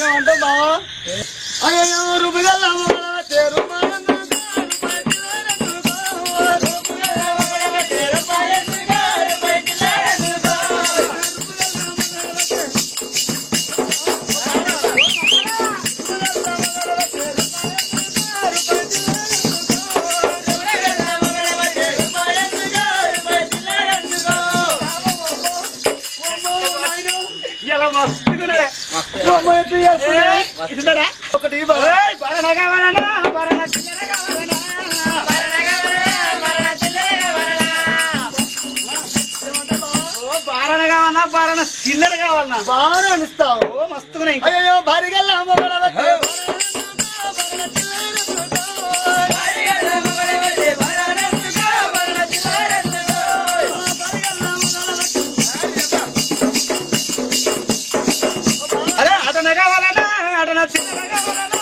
ఏమంటే బావా అయ్యో రూపాయలు ఒకటి చిల్లర కావాలన్నా బాగా అనిస్తావు మస్తుకున్నాయి అయ్యో భారీగా అరే అతను కావాలన్నా అతను చిల్లర కావాలన్నా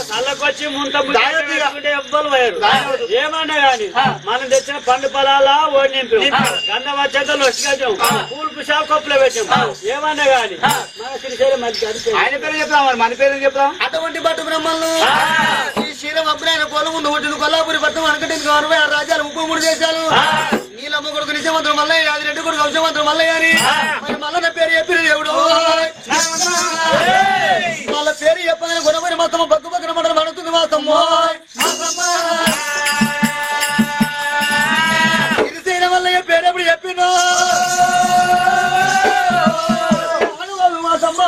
చల్లకొచ్చి ఎవ్వరు పోయారు ఏమన్నా గాని మనం తెచ్చిన పండు పొలాల ఓడి నింపి గంధ వచ్చేతలు వచ్చాం పూలు పుషా కప్పులో పెట్టాం ఏమన్నా గాని మన శ్రీశైలం ఆయన పేరు చెప్తాం మన పేరు చెప్తాం అటువంటి పట్టు బ్రహ్మలు ఈ శ్రీరం అప్పుడు ఆయన పొలము ఒకటి కొల్లాపురి పట్టణం అనకటి 60 రాజ్యాలు 33 దేశాలు నీలమ్మ కొడుకు నిజమంత్రం మల్లయ్య రెడ్డి కొడుకు వంశమంత్రం మల్లయ్య అని మరి మల్లన్న పేరు చెప్పిన దేవుడు వాళ్ళ పేరు చెప్పగానే గొడవని మొత్తం బగ్గు బగ్గున మండలం పడుతుంది మాతమ్మ శ్రీశైల మల్లయ్య పేరు ఎప్పుడు చెప్పినా మాతమ్మ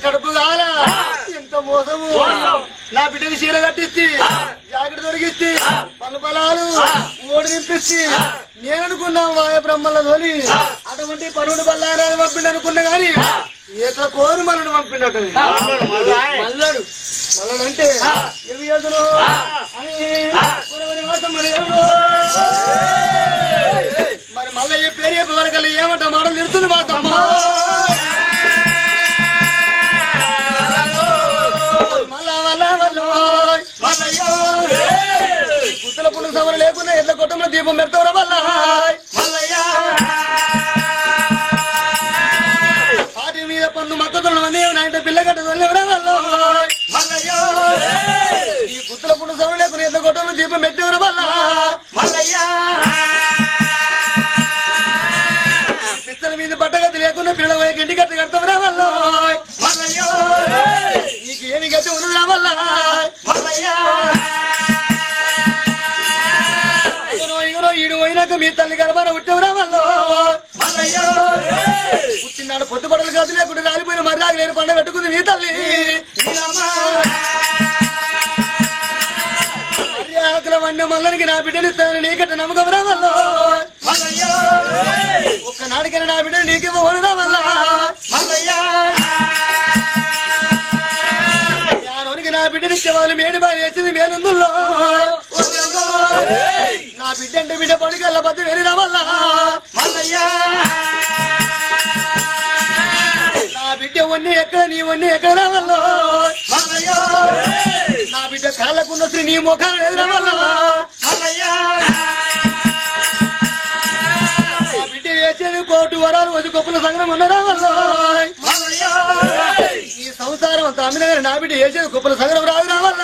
కడుపు కావాలా ఎంత మోసము నా బిడ్డకి చీర కట్టించి జాకెట్ దొరికిచ్చి పలు పొలాలు ఓడి నింపిచ్చి నేను అనుకున్నా వాయ బ్రహ్మల తోలి అటువంటి పనుడు బల్లారాన్ని పంపిండి అనుకున్నా గాని ఏక కోరు మనను పంపినట్టు మల్లడు మల్లడంటే ఎవి ఎదురు మరి మళ్ళీ ఏ పేరు చెప్పే వరకు ఏమంటా మాటలు నిరుతుంది మాతమ్మ గుత్తల పుండు సవర లేకుండా ఎట్ల కొట్టంలో దీపం పెడతావురా వల్ల పాటి మీద పన్ను మక్కతున్న నాయంటే పిల్లగట్ట వల్ల ఈ గుత్తల పుండు సవర లేకుండా ఎట్ల కొట్టంలో దీపం పెట్టేవరా వల్ల పిత్తల మీద బట్టగతి లేకుండా పిల్లల ఇంటి గట్టి కడతావురా వల్ల నీకు ఏమి గట్టి ఉన్నదా వల్ల ఈడు పోయినాక మీ తల్లి గర్భాన ఉట్టవరా వల్ల పుట్టినాడు పొద్దు పడలు కాదు లేకుండా రాలిపోయిన మర్యాద లేని పండ పెట్టుకుంది మీ తల్లి మర్యాదల వండ మల్లనికి నా బిడ్డలు ఇస్తాను నీకట్ట నమ్మకం రా వల్ల ఒక్కనాడికైనా నా బిడ్డ నీకివ్వకూడదా వల్ల మల్లయ్యా నా బిడ్డనిచ్చే వాళ్ళు మేడి బాగా వేసింది మేలుందుల్లో నా బిడ్డ అంటే బిడ్డ పడికల్లా బద్ద వెళ్ళిన వల్ల మల్లయ్యా నా బిడ్డ వన్నీ ఎక్కడ నీ వన్నీ ఎక్కడ వల్ల మల్లయ్యా నా బిడ్డ కాళ్ళకున్న శ్రీ నీ ముఖం ఎదుర వల్ల మల్లయ్యా నా బిడ్డ వేసేది కోటి వరాలు వచ్చి గొప్పల సంఘం ఉన్నదా వల్ల మల్లయ్యా ఈ సంసారం అంత అమ్మిన గారు నా బిడ్డ వేసేది గొప్పల సంఘం రాదు రావల్ల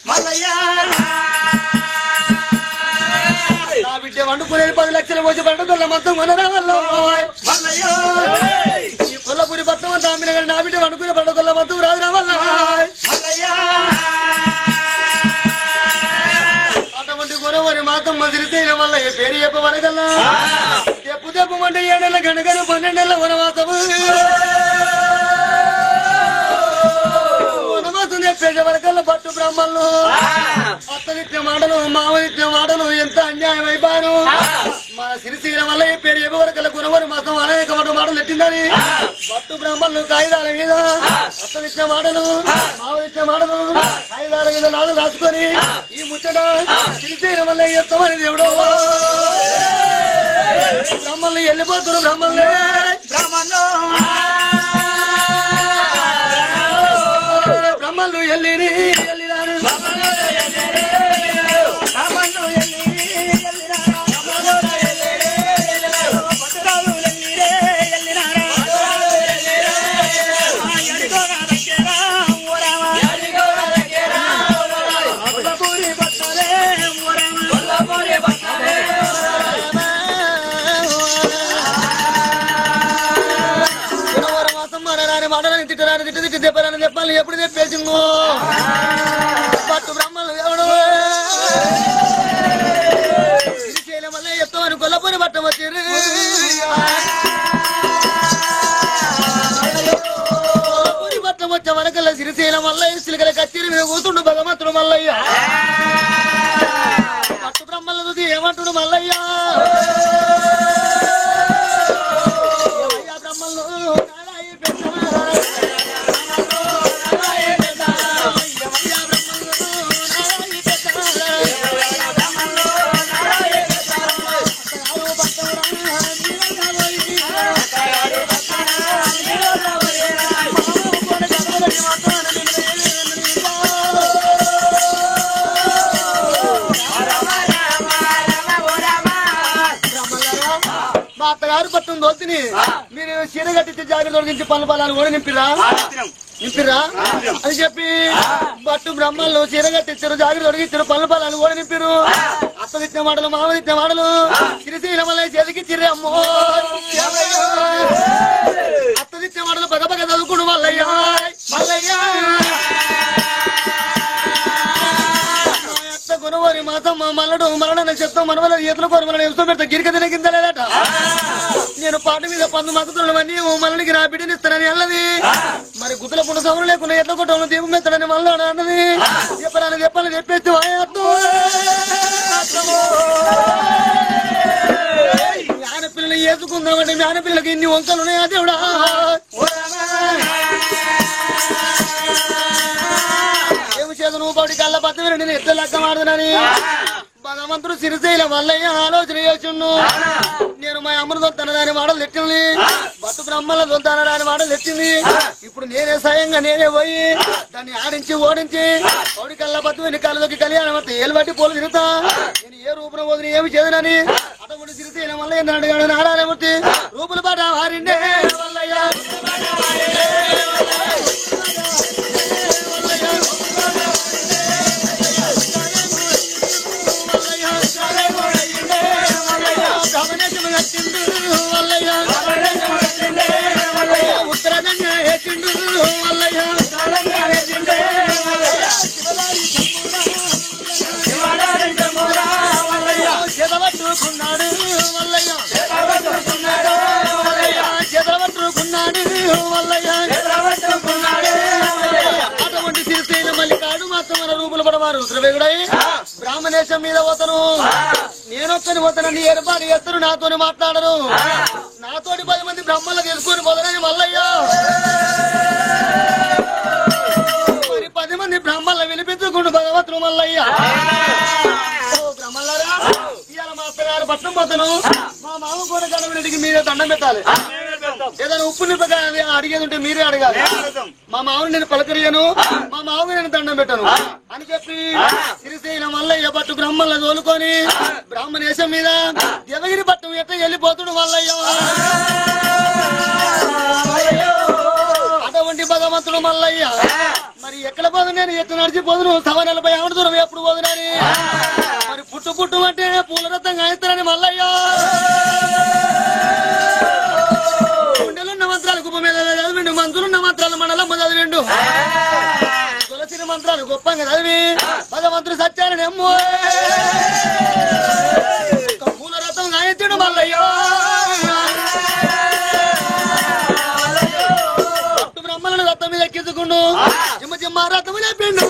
మల్లయ్యా నా బిడ్డ వండుకునేది 10 లక్షలు వచ్చి పండుగల మొత్తం కొనరా వల్ల మల్లయ్యా ఈ కొల్లపూరి పట్టణం అంత అమ్మిన గారు నా బిడ్డ వండుకునే పండుగల మొత్తం రాదు రావల్ల మల్లయ్యా అటువంటి కొనవని మాత్రం మదిలితేన వల్ల ఏ పేరు చెప్పవనగల్లా చెప్పు చెప్పమంటే 7 నెలల గణగను 12 నెలల వనవాసము వరకల్లా పట్టు బ్రహ్మలు అత్తనిత్య మాటలు మామనిత్య మాటలు ఎంత అన్యాయం అయిపోయాను మన సిరిసీల వల్ల ఈ పేరు ఎవరికల్లా గురవరి మాసం అనేక మాటలు ఎట్టిందని పట్టు బ్రహ్మలు కాగితాల మీద అత్తనిత్య మాటలు మామనిత్య మాటలు కాగితాల మీద నాడు రాసుకొని ఈ ముచ్చట సిరిసీల వల్ల ఎత్తమని దేవుడు బ్రహ్మల్ని వెళ్ళిపోతున్నారు బ్రహ్మల్ని బ్రహ్మలు ఎల్లిని ఎల్లినారు మాటలని తిట్టరాని తిట్టి చెప్పాలని చెప్పాలి ఎప్పుడు చెప్పేసిందో పట్టు బ్రహ్మలు ఎవడు శ్రీశైలం వల్ల ఎత్తమని కొల్లపూరి పట్టం వచ్చారు కొల్లపూరి పట్టం వచ్చే వరకల్లా శ్రీశైలం వల్ల సిలికల కచ్చిరి మీద కూతుండు భగవంతుడు మల్లయ్య పట్టు బ్రహ్మలు చూసి ఏమంటుడు మల్లయ్య బ్రహ్మలు మా అత్తగారు పట్టం దోతిని మీరు చీర కట్టించి జాగ్రత్త తొలగించి పనుల పొలాలు కూడా నింపిరా అని చెప్పి పట్టు బ్రహ్మలు చీర కట్టించారు జాగ్రత్త తొలగించారు పనుల పొలాలు కూడా నింపారు అత్తనిత్య మాటలు మామనిత్య మాటలు సిరిశీల వల్ల చేతికి చిర్రి అమ్మో అత్తనిత్య మాటలు పగపగ చదువుకుడు మల్లయ్య మల్లయ్య గుణవారి మాతం మల్లడు మరణ నక్షత్రం మనవల ఈతల కొరమల ఎంతో పెడతా గిరిక తినగిందలేదట నేను పాట మీద 10 మద్దతులవన్నీ మల్లడికి నా బిడ్డనిస్తానని అన్నది మరి గుతుల పుణ సౌరు లేకుండా ఎట్ల కొట్టను దీపం ఎత్తడని మళ్ళీ అన్నది చెప్పాలని చెప్పేసి జ్ఞానపిల్లలు వేసుకుందామంటే జ్ఞానపిల్లలకి ఇన్ని వంకలు ఉన్నాయా దేవుడా నువ్వు పడి కళ్ళ పత్తి నేను ఎట్లా లెక్క మాడుతున్నాని భగవంతుడు సిరిశైల మల్లయ్య ఆలోచన చేసిండు నేను మా అమ్మను దొంతాను దాని మాటలు తెచ్చింది బతు బ్రహ్మల దొంతాను దాని మాటలు తెచ్చింది ఇప్పుడు నేనే స్వయంగా నేనే పోయి దాన్ని ఆడించి ఓడించి పౌడి కళ్ళ పత్తి వెన్ని కళ్ళకి కళ్యాణం అంతా ఏలు బట్టి పోలు తిరుగుతా నేను ఏ రూపం వదిలి ఏమి చేయనని అతడు సిరిశైల మల్లయ్య అడిగాడు నాడాలమూర్తి రూపులు పాట వారిండే మల్లయ్య ఉత్తరాదండ వేసిండు మల్లయ్య చేతబట్టుకున్నాడు మల్లయ్య చేతబట్టుకున్నాడు మల్లయ్య అటువంటి సిరిశైల మల్లికాడు మాత్రం మన రూపులు పడవారు రుద్రవేగుడై బ్రాహ్మణేశం మీద పోతాను నేనొక్కని పోతానని ఏర్పాటు చేస్తారు నాతోని మాట్లాడరు నాతోటి 10 మంది బ్రహ్మలు తీసుకొని పోదనని మల్లయ్య మరి 10 మంది బ్రహ్మలను వినిపించుకుంటూ భగవంతుడు మల్లయ్య బ్రహ్మలారా ఇవాళ మా అత్తగారు పట్నం పోతాను మా మామ కోనకాడకి మీరే దండం పెట్టాలి ఏదైనా ఉప్పు నింపకాయ అడిగేది ఉంటే మీరే అడగాలి మా మామని నేను పలకరియను మా మామని నేను దండం పెట్టను అని చెప్పి శ్రీశైలం మల్లయ్య పట్టు బ్రహ్మలను తోలుకొని బ్రాహ్మణేశం మీద దేవగిరి పట్టం ఎట్లా వెళ్ళిపోతుడు మల్లయ్య అటువంటి భగవంతుడు మల్లయ్య మరి ఎక్కడ పోదు నేను ఎట్లా నడిచిపోదును సవనలపై ఆవిడ దూరం ఎప్పుడు పోదునని మరి పుట్టు పుట్టు అంటే పూల రథంగా అవుతారని మల్లయ్య గుండెలున్న మంత్రాలు కుప్ప మీద చదివిండు మంత్రులున్న మంత్రాలు మనలమ్మ చదివిండు తులసిన మంత్రాలు గొప్పంగా చదివి భగవంతుడు సత్యాన్ని ఎమ్మో పూల రథంగా అవుతాడు మల్లయ్య పట్టు బ్రహ్మలను రథం మీద ఎక్కించుకుండు జిమ్మ జిమ్మ రథము చెప్పిండు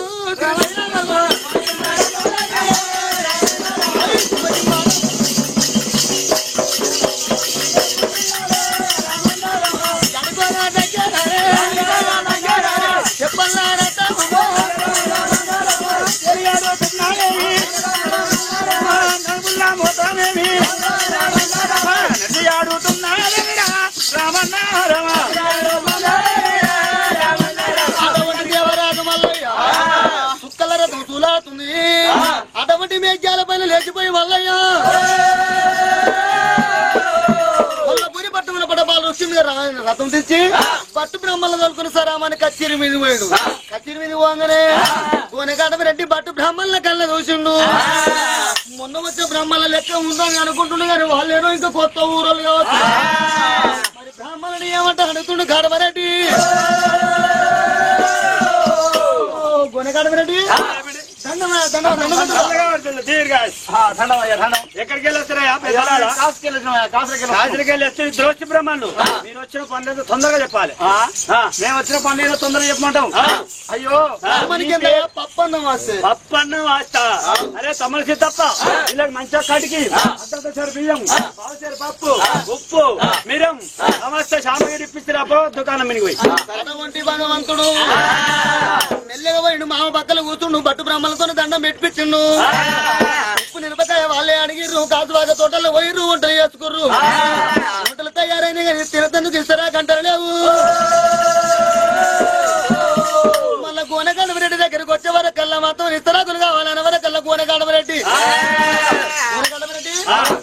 సుక్కల రథం తూలాడుతుంది అటువంటి మేఘాల పైన లేచిపోయి మల్లయ్య కొల్లపూరి పట్టణంలో పడబాలు ఋషి మీద రథం తెచ్చి పట్టు బ్రహ్మలు తోలుకుని సరామని కచ్చేరి మీద పోయాడు కచ్చేరి మీద పోగానే కోనకాడమ రెడ్డి పట్టు బ్రహ్మల కళ్ళ చూసిండు మొన్న వచ్చే బ్రహ్మల లెక్క ఉందని అనుకుంటున్నా కానీ వాళ్ళేనో ఇంకా కొత్త ఊరోళ్ళు కావచ్చు మరి బ్రాహ్మణుడు ఏమంటే అడుగుతుండు కాడమరెడ్డి కొనకాడమరెడ్డి ఎక్కడికి వెళ్ళొస్తారా ద్రోష్టి బ్రహ్మణులు మీరు వచ్చిన పనులు తొందరగా చెప్పాలి మేము వచ్చిన పనులు తొందరగా చెప్పమంటాం అయ్యో పప్పన్నం వాస్తా అరే తమలసి తప్ప వీళ్ళకి మంచిగా కడికి అర్ధ బియ్యం పావుసేరు పప్పు ఉప్పు మిరం సమస్త సామగ్రి ఇప్పిస్తారా దుకాణం మినిగిపోయి అటువంటి భగవంతుడు మెల్లగా పోయిండు మామ పక్కల కూర్చుండు బట్టు బ్రహ్మలతో దండం పెట్టించిండు ఉప్పు నిలపకాయ వాళ్ళే అడిగిర్రు కాసుబాగా తోటల్లో పోయిర్రు వంటలు చేసుకుర్రు వంటలు తయారైన కానీ తినతందుకు ఇస్తారా గంటలు లేవు మళ్ళా కోనకాడమరెడ్డి దగ్గరికి వచ్చే వరకు కల్లా మాత్రం ఇస్తరాకులు కావాలని వరకల్లా కోనకాడమరెడ్డి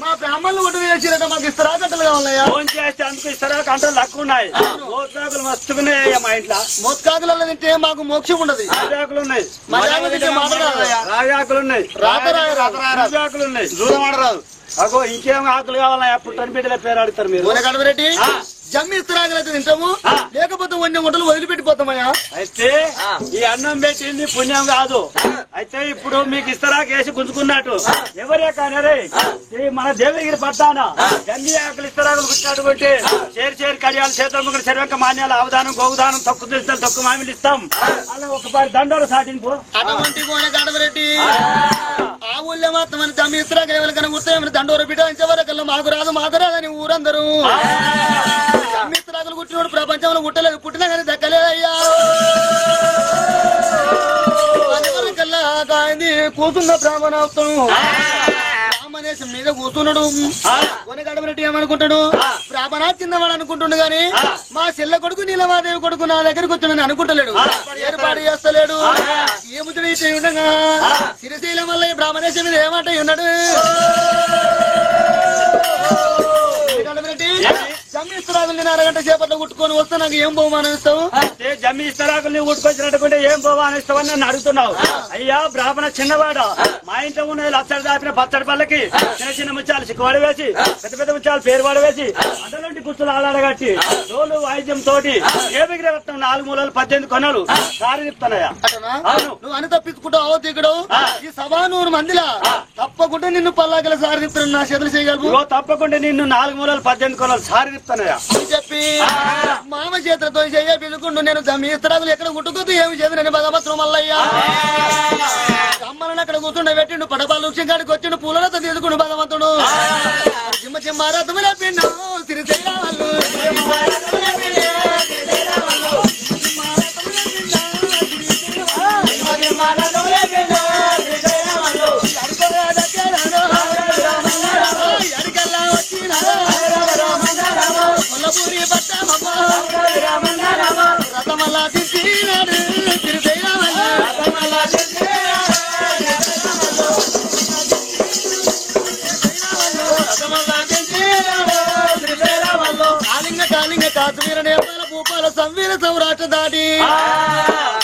మా బ్రాహ్మణులు ఒడ్డు చేసిరట మాకు ఇస్తరా గంటలు కావాలయ్యా ఫోన్ చేస్తే అందుకు ఇస్తరా గంటలు తక్కువ ఉన్నాయి మోత్రాకులు మస్తుకున్నాయి మా ఇంట్లో మోత్కాకులలో తింటే మాకు మోక్షం ఉండదు రాజాకులు ఉన్నాయి రాజాకులు ఉన్నాయి రాజాకులు ఉన్నాయి దూరం ఆడరాదు అగో ఇంకేం ఆకులు కావాలా అప్పుడు టన్బిడ్డల పేరు ఆడతారు మీరు కోనకాడమరెడ్డి జమ్మి ఇస్తరాకులైతే తింటాము లేకపోతే వండి వంటలు వదిలిపెట్టిపోతామయ్యా అయితే ఈ అన్నం పెట్టింది పుణ్యం కాదు అయితే ఇప్పుడు మీకు ఇస్తరాకు వేసి గుంజుకున్నట్టు ఎవరే కానీ మన దేవగిరి పట్టాన జమ్మి ఆకులు ఇస్తరాకులు గుచ్చినటువంటి చేరి కడియాలు చేతుల ముగ్గురు శరీరంక మాన్యాలు అవధానం గోగుదానం తొక్కు తీస్తాం తొక్కు మామిలు ఇస్తాం అలా ఒకసారి దండలు సాటింపు అటువంటి కోనకాడమరెడ్డి ఆ ఊళ్ళో మాత్రం జమ్మి ఇస్తరాకు ఎవరికైనా గుర్తు దండోర బిడ్డ మాకు రాదని ఊరందరూ మిత్రాకులు పుట్టినోడు ప్రపంచంలో పుట్టలేదు పుట్టినా కానీ దక్కలేదయ్యా కల్లా కాయింది కూతున్న బ్రాహ్మణోత్తం బ్రాహ్మణేశం మీద కూతున్నాడు కొనగడమరెడ్డి ఏమనుకుంటాడు బ్రాహ్మణ చిన్నవాడు అనుకుంటుండు గాని మా చెల్ల కొడుకు నీలమాదేవి కొడుకు నా దగ్గరకు వచ్చాడని అనుకుంటలేడు ఏర్పాటు చేస్తలేడు ఏముతుడు ఉండగా శ్రీశైలం వల్ల బ్రాహ్మణేశం మీద ఏమంటాయి ఉన్నాడు జమ్మి ఇస్తరాకులు నేను అరగంట చేపట్లో కుట్టుకొని వస్తే నాకు ఏం బహుమానం ఇస్తావు జమ్మి ఇస్తరాకులు కుట్టుకొచ్చినట్టుకుంటే ఏం బహుమానం ఇస్తావని నన్ను అడుగుతున్నావు అయ్యా బ్రాహ్మణ చిన్నవాడు మా ఇంట్లో ఉన్న లచ్చడి దాపిన పచ్చడి పళ్ళకి చిన్న చిన్న ముత్యాలు చిక్కువాడు వేసి పెద్ద పెద్ద ముత్యాలు పేరువాడు వేసి అందులోంటి గుర్తులు ఆలాడగట్టి రోలు వాయిద్యం తోటి దేవగిరి రత్నం 4 మూలలు 18 కొనలు సారి చెప్తానయ్యా నువ్వు అని తప్పించుకుంటావు దిగుడు ఈ 100 మందిలా తప్పకుండా నిన్ను పల్లాకల సారి చెప్తాను నా చేతులు చేయగలవు తప్పకుండా నిన్ను 4 మూలలు 18 కొనలు సారి చెప్తానయ్యా అని చెప్పి మామ చేతులతో చెయ్య పిలుకుంటూ నేను మీ ఇస్తరాకులు ఎక్కడ కుట్టుకోదు ఏమి చేదు నేను భగవంతుడు మల్లయ్యా అమ్మలను అక్కడ కూర్చుండ పెట్టిండు పడపాలు కాడికి వచ్చిండు పూలతో తీసుకుండు భగవంతుడు చిమ్మ చిమ్మ రథముల పిండు సిరిశైలం దాటి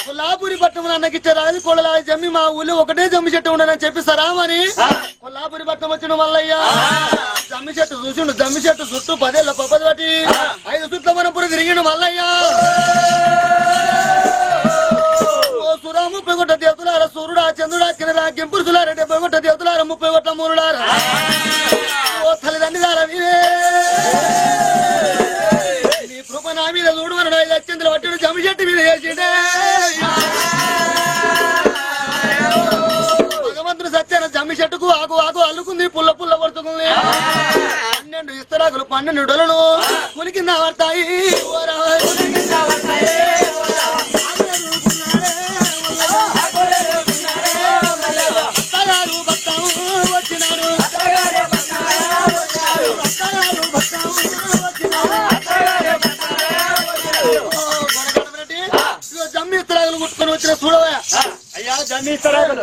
కొల్లాపురి పట్టణం అన్నకిచ్చే రాజు కొడలా జమ్మి మా ఊళ్ళో ఒకటే జమ్మి చెట్టు ఉండదని చెప్పి సరామని కొల్లాపురి పట్టణం వచ్చిన మల్లయ్య జమ్మి చెట్టు చూసిండు. జమ్మి చెట్టు చుట్టూ 10 ఏళ్ల పప్పది బట్టి 5 చుట్ల మనపురు తిరిగిండు మల్లయ్య. సురాము 30 కోట్ల దేవతలార సూర్యుడా చంద్రుడా కిరణా కెంపురులార 70 కోట్ల దేవతలార 30 కోట్ల మూలుడార ఓ తల్లిదండ్రులారా నీ కృప నా మీద చూడమని 5 లక్షలు పట్టిన జమ్మి చెట్టు మీద వేసిండే భగవంతుడు సత్యాన జమ్మి చెట్టుకు ఆకు ఆకు అల్లుకుంది పుల్ల పుల్ల పడుతుంది. 12 ఇస్తరాకులు 12 డొలను కులికింద పడతాయి. జమ్మి ఇస్తరాకులు కుట్టుకొని వచ్చిన చూడవా అయ్యా జమ్మి ఇస్తరాకులు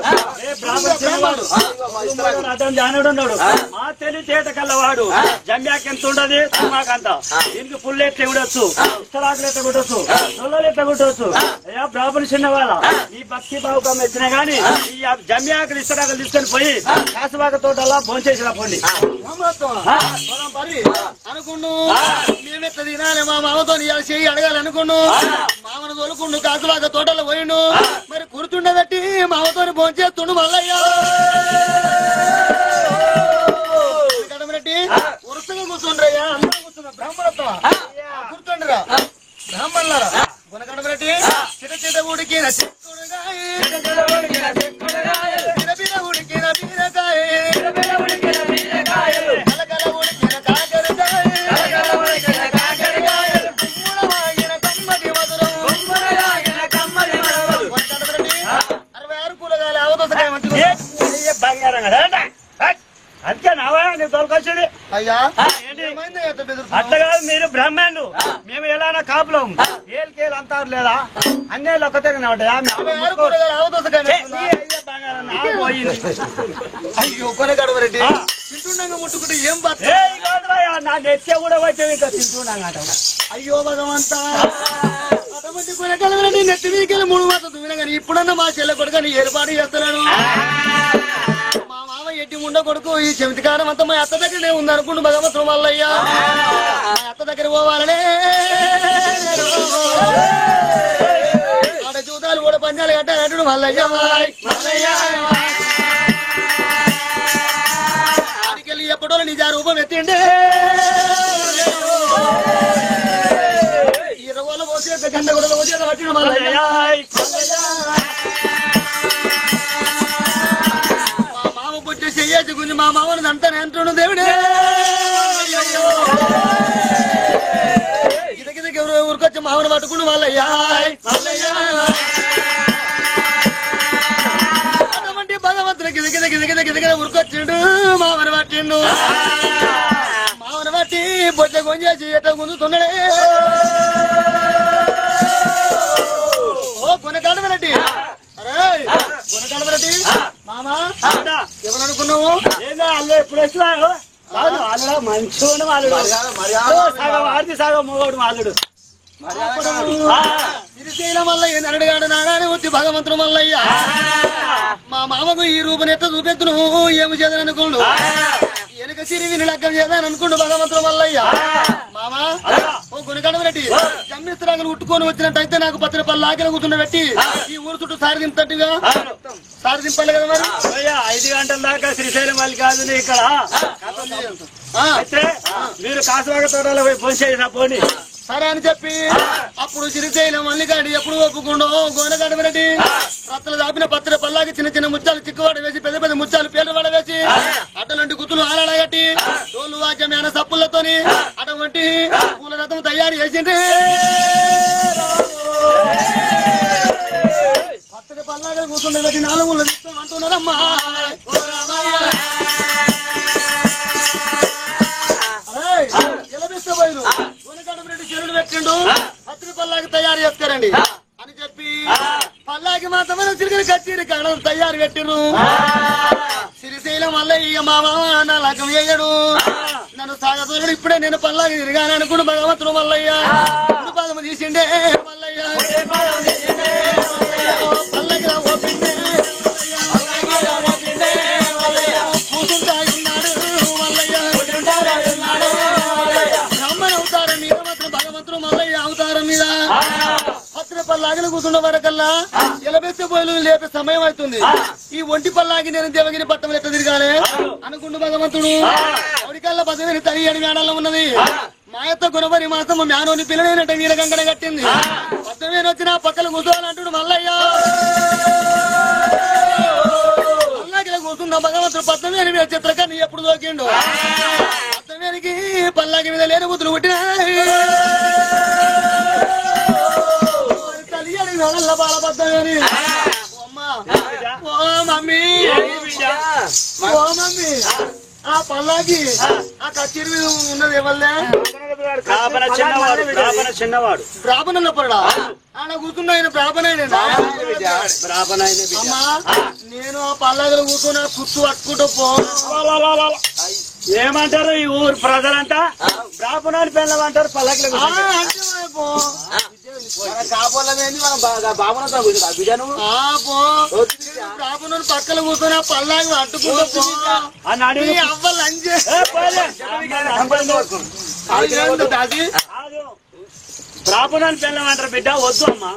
అతను జానుడు ఉన్నాడు. మా తెలివితేట కల్లవాడు జమ్యాకి ఎంత ఉండదు మాకంత. దీనికి పుల్లు ఎట్లా ఇవ్వచ్చు, ఇస్తరాకులు ఎట్లా కుట్టవచ్చు, నొల్లలు ఎట్లా కుట్టవచ్చు. అయ్యా బ్రాహ్మణ చిన్నవాళ్ళ ఈ భక్తి భావుకం వచ్చినా గానీ ఈ జమ్యాకులు ఇస్తరాకులు తీసుకొని పోయి కాసుబాక తోటలా భోంచేసిన పోండి అనుకుండు. మేమెట్లా తినాలి మా మామతో చెయ్యి అడగాలి అనుకుండు. మామను తోలుకుండు కాసుబాక తోటలో పోయిండు. మరి కూర్చుండబెట్టి మామతో భోంచేస్తుండు మల్లయ్య. కడమరెడ్డి వరుసగా కూర్చుండ్రయ్యా అందరూ కూర్చున్నా బ్రాహ్మణత్వం కూర్చోండిరా బ్రాహ్మణులారా. కొనకడమరెడ్డి చిట చిట ఉడికిన చిక్కుడుగాయ బిరబిర ఉడికిన బీరకాయ కలకల ఉడికిన కాకరకాయ మూడవాగిన కమ్మది మధురం. కొనకడమరెడ్డి 66 కూరగాయలు అవదోసకాయ మంచిగా బంగారం కదా అంతే నావా నీ తోలుకొచ్చుడు. అయ్యా అట్లా కాదు, మీరు బ్రాహ్మణులు మేము ఎలానా కాపులం ఏళ్ళకేళ్ళు అంటారు లేదా అన్నేళ్ళు ఒక్కతేనే ఉంటాయా. అయ్యో కొనగడవరెడ్డి తింటుండగా ముట్టుకుంటే ఏం నా నెచ్చే కూడా వచ్చేది ఇంకా తింటున్నాంగట. అయ్యో భగవంతా అటువంటి కొనగడవరెడ్డి నెత్తి మీకెళ్ళి 3 మాసం వినగాని ఇప్పుడన్నా మా చెల్లె కొడుకని ఏర్పాటు చేస్తున్నాను. మా మామ ఎట్టి ఉండ కొడుకు ఈ చెమితికారం అంతా మా అత్త దగ్గరనే ఉందనుకుంటు భగవంతుడు మల్లయ్య. మా అత్త దగ్గర పోవాలనే ఆడ చూతాలు కూడా పంచాలు కట్టాలంటాడు మల్లయ్య. ఆడికెళ్ళి ఎప్పుడో నిజా రూపం ఎత్తిండే 20 పోసే గంట కూడా పోసే పట్టిన మల్లయ్య. చెయ్యేసి గుంజి మా మామని అంతా అంటున్నాడు దేవుడే. గిదగిదకి ఎవరు ఊరికొచ్చి మామని పట్టుకుని మల్లయ్య. అటువంటి భగవంతుడు గిదగిద గిదగిద గిదగిద ఊరికొచ్చిండు మామని పట్టిండు. మామని పట్టి బొచ్చ కొంచేసి ఎట్లా గుంజుతున్నాడే. ఓ కొనకాడమరెడ్డి కొనకాడమరెడ్డి మామా ఎవరనుకున్నావు ఏదో అల్లు ఎప్పుడు వచ్చినాడు అల్లుడు మంచిగా వాళ్ళు సగం ఆడితే సగం మూడు అల్లుడు తిరిశీల మల్లయ్య నరడుగాడు నాగానే వచ్చి భగవంతుడు మల్లయ్య. మా మామకు ఈ రూపం ఎట్లా చూపెత్తును ఏమి చేదనుకోండు వెనుక సిరివిని లగ్గం చేద్దాననుకుండు భగవంతుడు మల్లయ్య. మామా ఓ కొనకడమరెడ్డి జమ్మిస్త్రాలు ఉట్టుకొని వచ్చినట్టయితే నాకు 10 రూపాయలు లాగిన కూర్చుండబెట్టి ఈ ఊరు చుట్టూ సారి దింపట్టుగా సారి దింపాలి కదా మరి. 5 గంటల దాకా శ్రీశైలం వాళ్ళు కాదు ఇక్కడ అయితే మీరు కాసుబాక తోటలో పోయి ఫోన్ చేసిన పోనీ సరే అని చెప్పి అప్పుడు శ్రీశైలం మల్లికాడి ఎప్పుడు ఒప్పుకుండో గోనగడమరెడ్డి రత్తలు దాపిన 10 రూపాయలకి చిన్న చిన్న ముచ్చాలు చిక్కువాడ వేసి పెద్ద పెద్ద ముచ్చాలు పేరు పడ వేసి అటువంటి గుత్తులు ఆలాడగట్టి తోలు వాక్యమైన సప్పులతోని అటువంటి పూల రథం తయారు చేసింది. 10 రూపాయలు కూర్చుండే 4 ఊళ్ళు అంటున్నారమ్మా. ఎలబిస్తపోయారు గోనగడమరెడ్డి చెరువులు పెట్టిండు 10 రూపాయలకి తయారు చేస్తారండి అని చెప్పి పల్లాకి మాత్రమే చిరుగని కచ్చిరి కాడ తయారు పెట్టిరు. శ్రీశైలం మల్లయ్య మా మామ నా లగ్గం చేయడు నన్ను సాగతోడు ఇప్పుడే నేను పల్లాకి తిరిగాను అనుకుని భగవంతుడు మల్లయ్య పాదము తీసిండే మల్లయ్య. పల్లకిలో ఓపిండే కూతుంటాయున్నాడు మల్లయ్య బ్రహ్మణ అవతారం మీద మాత్రం భగవంతుడు మల్లయ్య అవతారం మీద పత్ర పల్లాగిన కూతున్న వరకల్లా ఎలబెత్తే పోయిలు లేపే సమయం అవుతుంది. ఈ ఒంటి పల్లాగి నేను దేవగిరి పట్టం ఎట్లా తిరగాలి అనుకుంటూ భగవంతుడు అవడికల్లా పదవిని తల్లి అని మేడల్లో ఉన్నది. మాయత్త గుణపరి మాసం మ్యానోని పిల్లనైనట్టు వీర గంగన కట్టింది. పద్దమేని వచ్చిన పక్కన కూర్చోవాలంటుడు మల్లయ్య. పల్లాగిలో కూర్చున్న భగవంతుడు పద్దమేని మీద చిత్రకాన్ని ఎప్పుడు దోకిండు. పద్దమేనికి పల్లాగి మీద లేని బుద్ధులు పుట్టిన తల్లి అని వేళ బాలబద్దమేని ఓ మమ్మీ ఓ మమ్మీ ఆ పల్లాకి ఆ కచ్చిరి మీద ఉన్నది ఎవరిలే చిన్నవాడు బ్రాహ్మణున్నప్పుడా ఆడ కూర్చున్న ఆయన బ్రాహ్మణైనా అమ్మా నేను ఆ పల్లాగలు కూర్చున్నా కుర్చు పట్టుకుంటూ పో. ఏమంటారు ఈ ఊరు ప్రజలంట బ్రాహ్మణాన్ని పెళ్ళమంటారు పల్లకిలో బ్రాహ్మణుని పక్కన కూర్చొని ఆ పల్లాకి అట్టుకుంటూ అవ్వాలి అంజే బ్రాహ్మణాన్ని పెళ్ళమంటారు బిడ్డ వద్దు అమ్మా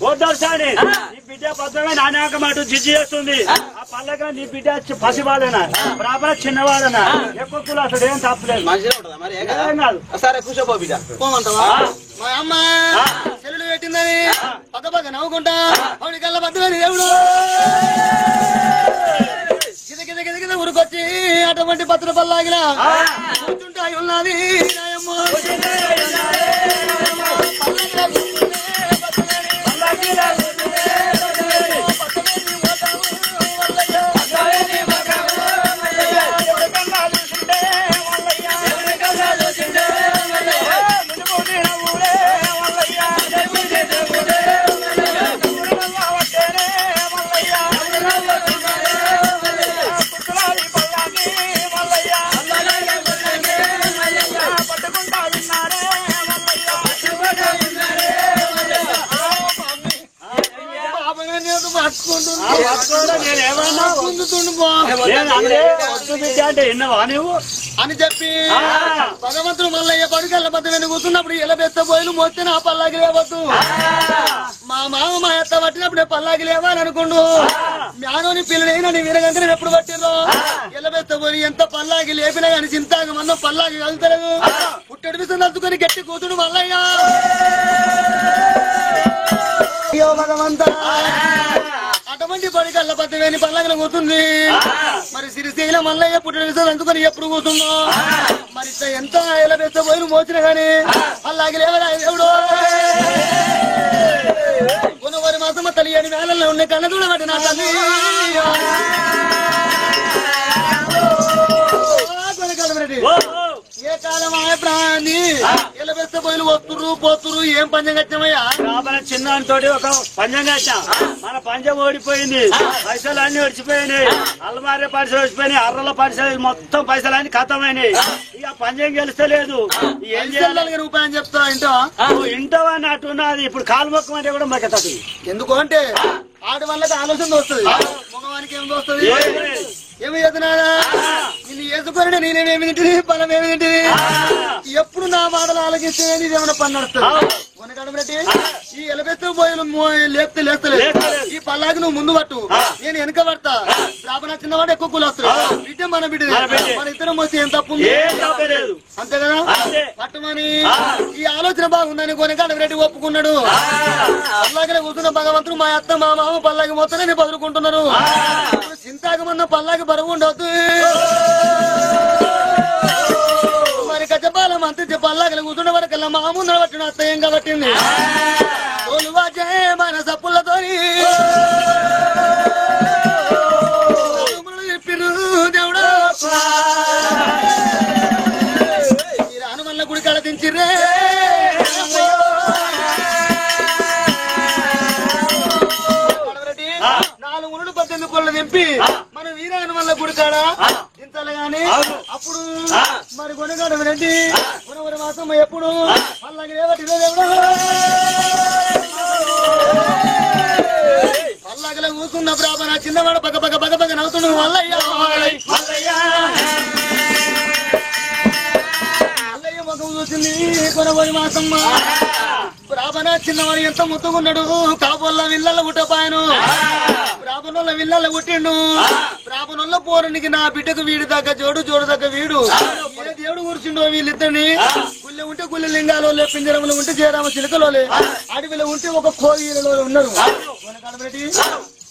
వద్దాడు నీ బిడ్డ పద్దమే నానాక మాట జిజ్జి చేస్తుంది. ఆ పల్లగా నీ బిడ్డ పసివాడేనా బ్రాహ్మణ చిన్నవాడనా ఎక్కువ కులు అసలు ఏం తప్పలేదు సరే కూర్చోపో బిడ్డ పోమంటావా మా అమ్మ చెల్లెలు పెట్టిందని పక్క పక్క నవ్వుకుంటా అవుని కల్లా పద్దమని దేవుడు గిద ఊరికొచ్చి అటువంటి పత్ర పల్లాగిలా కూర్చుంటాయి ఉన్నది అంటే ఎన్నవా నువ్వు అని చెప్పి భగవంతుడు మల్లయ్య పడుకల్ల పద్దెని కూర్చున్నప్పుడు ఇలా బెత్తపోయిలు మోస్తే ఆ పల్లాకి లేవద్దు. మా మామ మా అత్త పట్టినప్పుడే పల్లాకి లేవని అనుకుండు. జ్ఞానోని పిల్లలైనా నీ వీరగంటని ఎప్పుడు పట్టిర్రో ఇలా బెత్తపోయి ఎంత పల్లాకి లేపినా కానీ చింతాక మందం పల్లాకి కలుతలేదు. పుట్టడి విషయం తలుచుకొని గట్టి కూతుడు మల్లయ్య భగవంతా అటువంటి పడికల్ల పద్దెని పల్లాగిన కూతుంది. మరి సిరిశైల మల్లయ్య పుట్టిన విషయం అందుకని ఎప్పుడు కూతుందో మరి ఎంత ఇలా బెత్తపోయిలు మోచిన గాని పల్లాకి లేవరా దేవుడు కొనుగోలు మాసమ్మ తల్లి అని వేళల్లో ఉండే కళ్ళ చూడబట్టి నా తల్లి ఏ కాలం ప్రాణి ఇలా బెత్తపోయిలు వస్తురు పోతురు ఏం పంచం కట్టమయ్యా చిన్న తోటి ఒక పంచం కట్టాం. మన పంచం ఓడిపోయింది. పైసలు అన్ని ఒడిచిపోయినాయి. అల్మారీ పైసలు వచ్చిపోయినాయి. అర్రల పైసలు మొత్తం పైసలు అన్ని ఖతమైనాయి. ఇక పంచం గెలుస్తలేదు. ఏం చేయాలి రూపాయలు చెప్తా ఇంటో ఇంటవా అన్నట్టున్నది. ఇప్పుడు కాలు మొక్కం అంటే కూడా మాకు తగ్గింది. ఎందుకు అంటే ఆడి వాళ్ళకి ఆలోచన వస్తుంది. మగవానికి ఏం వస్తుంది ఏమి చేస్తున్నారా నిన్ను వేసుకొని నేనేమేమి తింటుంది బలం ఏమి తింటుంది ఎప్పుడు నా మాటలు ఆలోచిస్తే నీదేమైనా పని నడుస్తుంది. కొనగడబెట్టి ఈ ఎలబెత్తు పోయిన లేపితే లేస్తలేదు. ఈ పల్లాకి నువ్వు ముందు పట్టు నేను వెనక పడతా. బ్రాహ్మణ చిన్నవాడు ఎక్కువ కూలు వస్తాడు. బిడ్డ మన బిడ్డ మన ఇద్దరం వచ్చి ఏం తప్పు అంతే కదా పట్టమని ఈ ఆలోచన బాగుందని కొనగడబెట్టి ఒప్పుకున్నాడు. పల్లాకి కూర్చున్న భగవంతుడు మా అత్త మా మామ పల్లాకి మొత్తం బదులుకుంటున్నారు. చింతాకమన్న పల్లాకి బరువు ఉండవద్దు. మరి గజపాలం అంతే పల్లాకి కూర్చున్న వరకల్లా మా ముందర పట్టిన అత్త ఏం కాబట్టింది మన సప్పులతో చెప్పిరు దేవుడా ఈ రానుమల్ల గుడి కాడ దించిర్రే. నాలుగు 18 కొళ్ళు నింపి మన వీరాను వల్ల గుడికాడ దించాలి గాని అప్పుడు మరి కొనగాడు రెడ్డి కొనవరి మాసం ఎప్పుడు అలాగే పల్లాగల కూర్చున్న బ్రాహ్మణ చిన్నవాడు పక్క పక్క పక్క పక్క నవ్వుతుండు మల్లయ్య మల్లయ్య ముఖం చూసింది కొనవరి మాసమ్మ బ్రాహ్మణ చిన్నవాడు ఎంత ముత్తుకున్నాడు కాబోళ్ళ విల్లల గుట్టపాయను బ్రాహ్మణుల విల్లల గుట్టిండు బ్రాహ్మణుల పోరునికి నా బిడ్డకు వీడి దగ్గర జోడు దగ్గర వీడు ఏ దేవుడు కూర్చుండో వీళ్ళిద్దరిని గుళ్ళె ఉంటే గుళ్ళె లింగాలో పింజరములు ఉంటే జయరామ చిలకలోలే అడవిలో ఉంటే ఒక కోయిలలో ఉన్నారు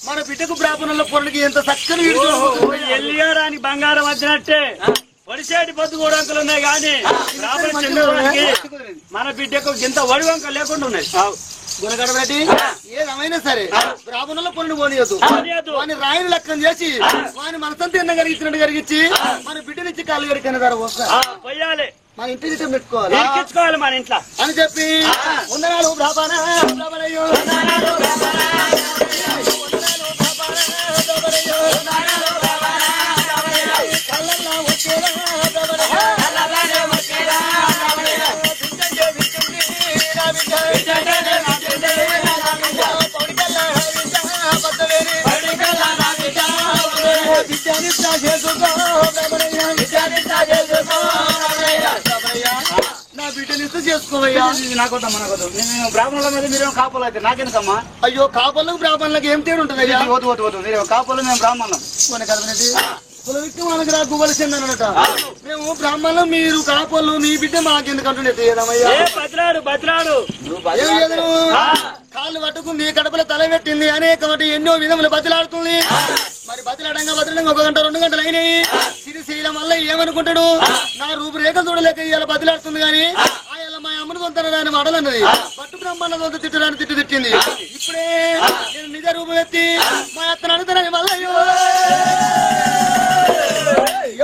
మన బిడ్డకు బ్రాహ్మణుల పోరునికి ఎంత చక్కని వీడు ఎల్లియారానికి బంగారం వచ్చినట్టే వడిసేటి పొద్దు గోడంకలు ఉన్నాయి కానీ మన బిడ్డకు ఇంత వడి వంకలు లేకుండా ఉన్నాయి గుణగడబెట్టి ఏదమైనా సరే బ్రాహ్మణుల పనులు పోనీయద్దు వాని రాయిని లెక్కన చేసి వాని మనసంతా ఎన్న కలిగించినట్టు కలిగించి మన బిడ్డనిచ్చి కాళ్ళు గడికిన ధర పోయాలి మన ఇంటి నుంచి పెట్టుకోవాలి మన ఇంట్లో అని చెప్పి ఉన్నాడు బ్రాహ్మణ నా బిడ్డనిస్తూ చేసుకోవయ్యా నేను బ్రాహ్మణుల మీద మీరు కాపులు అయితే నాకెందుకమ్మా అయ్యో కాపులకు బ్రాహ్మణులకు ఏం తేడు ఉంటుంది అయ్యా కాపులు మేము బ్రాహ్మణులం కుల విక్తం మనకు రా గువ్వలసిందనట మేము బ్రాహ్మణులు మీరు కాపులు నీ బిడ్డ మాకెందుకు అంటుండే బతిలాడు కాళ్ళు పట్టుకుని నీ కడపలో తల పెట్టింది అనేక ఎన్నో విధములు బతిలాడుతుంది మరి బతిలాడంగా ఒక గంట 2 గంటలు అయినాయి సిరిశీల మల్ల ఏమనుకుంటాడు నా రూపురేఖలు చూడలేక ఇవాళ బతిలాడుతుంది గాని ఆయన మా అమ్మను కొంతనని మాటలన్నది పట్టు బ్రహ్మాండ కొంత తిట్టడానికి తిట్టింది ఇప్పుడే నేను నిజ రూపం ఎత్తి మా అత్తను అడుగుతానని మళ్ళీ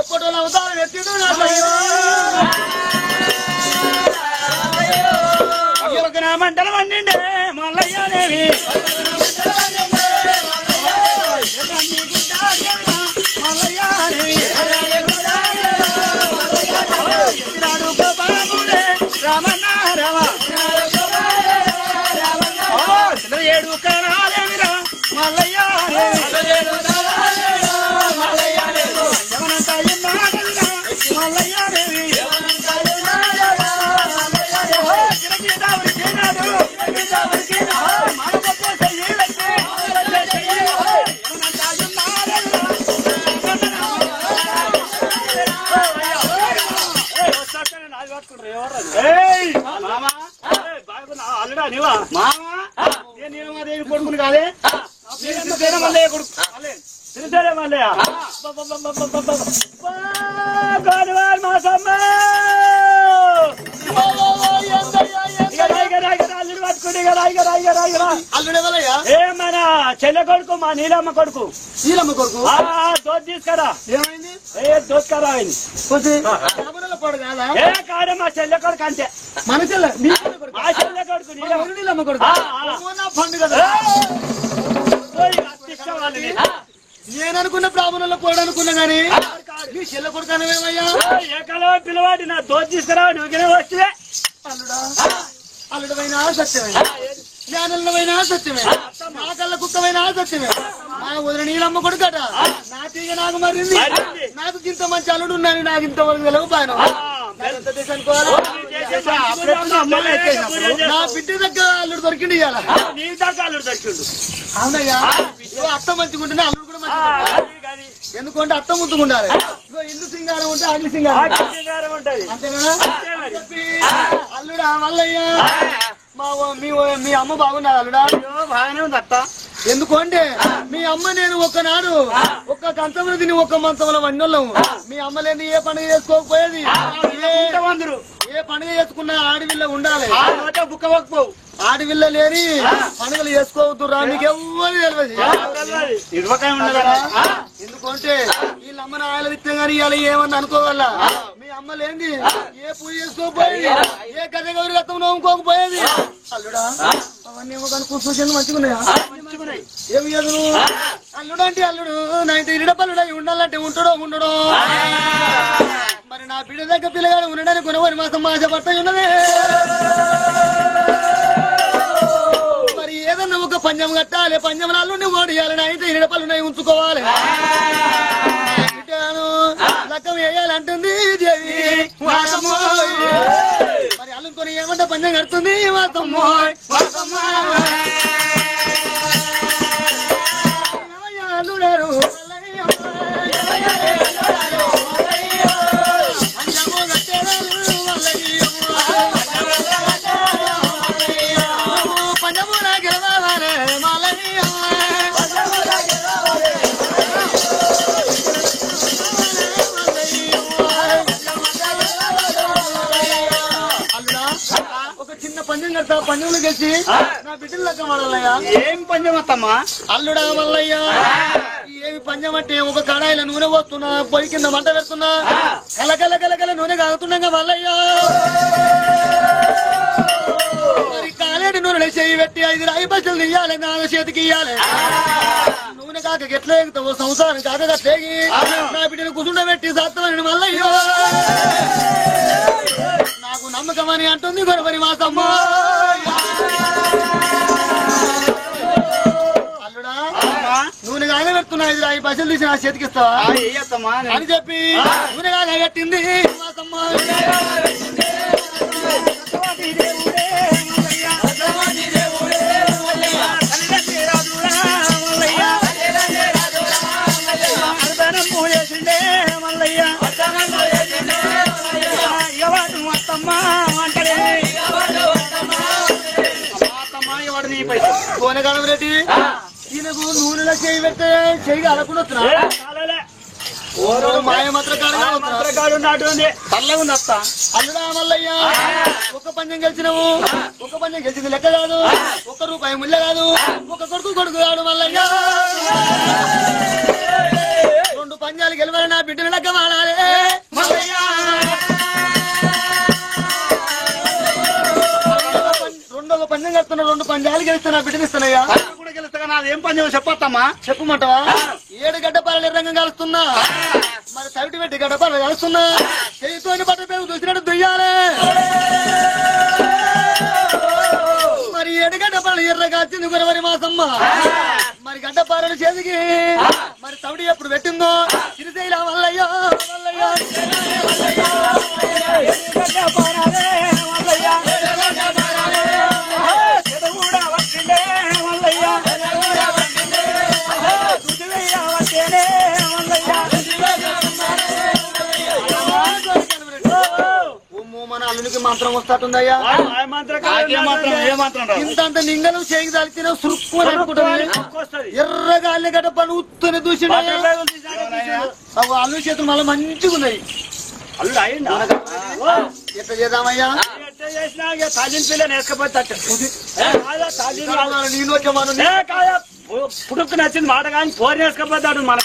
ఎప్పటి అవతారం ఎత్తిడు నా మంటలు వండిండే మల్లయ్యదేవి రామన్న రామ ఏడు కరాలేమిరా మల్లయ్య మల్లయ్యదేవి అల్లుడా నీవా నేను కొడుకుని కాదే మల్లయ్య కొడుకు తిరిసరే మల్లయ్య మన చెల్లె కొడుకు మా నీలమ్మ కొడుకు దోత్ తీసుకురా ఏమైంది దోత్కరా అయింది ఏ కాదు మా చెల్లె కొడుకు అంతే మన చెల్లె మా చెల్లె కొడుకు నీలమ్మ కొడుకు పండుగ నేను అనుకున్న బ్రాహ్మణుల్లో కూడా అనుకున్నా గానీ నీ చెల్లె కొడుకు అనవేమయ్యా ఏకలో పిల్లవాడి నా దోత్ తీసుకురా నువ్వునే వస్తే అల్లుడమైనా సత్యమే జ్ఞానులమైనా సత్యమే నా కళ్ళ కుక్కమైనా సత్యమే మా వదిన నీలమ్మ కొడుకట నా తీగ నాకు మరింది నాకు ఇంత మంచి అల్లుడు ఉన్నాను నాకు ఇంతవరకు వెలగపాను నా బిడ్డ దగ్గర అల్లుడు దొరికిండు ఇవాళ నీ దగ్గర అల్లుడు దొరికిండు అవునయ్యా అత్త మంచిగుంటేనే అల్లుడు కూడా మంచి ఎందుకంటే అత్త ముద్దుకుండాలి ఇల్లు సింగారం ఉంటే అగ్ని సింగారం ఉంటది అంతేనా అల్లుడా మల్లయ్యా మీ అమ్మ బాగున్నారు అల్లుడా బాగానే ఉంది అత్త ఎందుకంటే మీ అమ్మ నేను ఒకనాడు ఒక్క కంచంలో తిని ఒక్క మంచంలో వన్నోళ్ళం మీ అమ్మ లేని ఏ పండుగ చేసుకోకపోయేది ఏ పండుగ చేసుకున్నా ఆడవిల్ల ఉండాలి బుక్కపోవు ఆడవిల్ల లేని పండుగలు చేసుకోవద్దురా మీకు ఎవ్వరు తెలియదు ఎందుకంటే వీళ్ళమ్మ నాయల విత్తం గానీ ఇవాళ ఏమన్నా అనుకోవాల మీ అమ్మ లేని ఏ పూజ చేసుకోకపోయేది ఏ గజ గౌరి రత్నం నోముకోకపోయేది అల్లుడా అవన్నీ ఏమో కానీ కూర్చొని మంచిగున్నాయా ఏమి ఎదురు అల్లుడు అంటే అల్లుడు నా ఇంటి ఇరడపల్లుడై ఉండాలంటే ఉంటాడో ఉండడో మరి నా బిడ్డ దగ్గర పిల్లగాడు ఉండడానికి కొనవని మాసం ఆశపడతా ఉన్నదే మరి ఏదన్నా ఒక పంజం కట్టాలి పంజం అల్లుడిని ఓడియాలి నా ఇంటి ఇరడపల్లుడై ఉంచుకోవాలి లక్కం వేయాలంటుంది దేవి మరి అల్లుకొని ఏమంటే పంజం కడుతుంది మాతమ్మో అల్లుడారు పంజము గెలవాలి మాలయ్య ఒక చిన్న పందెం కడతా పందెంలో గెలిచి నా బిడ్డలు లెక్క వాడాలయ్యా ఏం పంచం వస్తామా అల్లుడా మల్లయ్య ఏమి పంచం అంటే ఒక కడాయిలో నూనె పోతున్నా పొయ్యి కింద మంట పెడుతున్నా కలకల కలకల నూనె కాగుతున్నాగా మల్లయ్య మరి కాలేడి నూనె చెయ్యి పెట్టి 5 రాయి బస్సులు తీయాలి నా చేతికి ఇయ్యాలి నూనె కాక ఎట్లా ఎగుతావు సంసారం కాక అట్లేగి నా బిడ్డను కూర్చుండబెట్టి సాత్తమని మల్లయ్య నాకు నమ్మకమని అంటుంది గొడవని మాసమ్మ అల్లుడా నూనె కాగా పెడుతున్నా 5 రాయి బస్సులు తీసి నా చేతికి ఇస్తావా అని చెప్పి నూనె కాగా కట్టింది మాసమ్మ కోనగాలం రెడ్డి ఈయనకు నూనెలో చేయి పెట్టే చెయ్యి అలకుండా వస్తున్నా మాయ మాత్రకాడు ఉంది వస్తా అల్లుడా మల్లయ్య ఒక పందెం గెలిచినవు ఒక పందెం గెలిచింది లెక్క కాదు 1 రూపాయి ముళ్ళ కాదు ఒక కొడుకు కాడు మల్లయ్య 2 పందాలు గెలవాలి నా బిడ్డలు లెక్క వాడాలి మల్లయ్య రెండవ పందెం కడుతున్నా 2 పందాలు గెలిస్తే నా బిడ్డలు ఇస్తానయ్యా కూడా గెలుస్తా నాదేం పంచం చెప్పొస్తామా చెప్పమంటావా 7 గడ్డపాల రంగం కలుస్తున్నా మరి సైటు పెట్టి గడ్డపాల కలుస్తున్నా చేయితోని బట్ట పేరు చూసినట్టు దుయ్యాలే మరి 7 గడ్డపాల ఎర్రగా వచ్చింది గురవరి మాసమ్మ మరి గడ్డపారలు చేతికి మరి తవిడి ఎప్పుడు పెట్టిందో సిరిశైల మల్లయ్య మన అల్లునికి మంత్రం వస్తాటుందయ్యా ఇంతంత నింగలు చేయి దాల్చిన సురుక్కు అనుకుంటుంది ఎర్రగాలి గడపలు ఉత్తని దూసిన అల్లు చేతులు మళ్ళీ మంచిగా ఉన్నాయి ఎట్లా చేద్దామయ్యా తాజిన్ పిల్లని వేసుకపోతే నేను వచ్చాను పుడుకు నచ్చింది మాట కానీ ఫోన్ వేసుకపోతాడు మన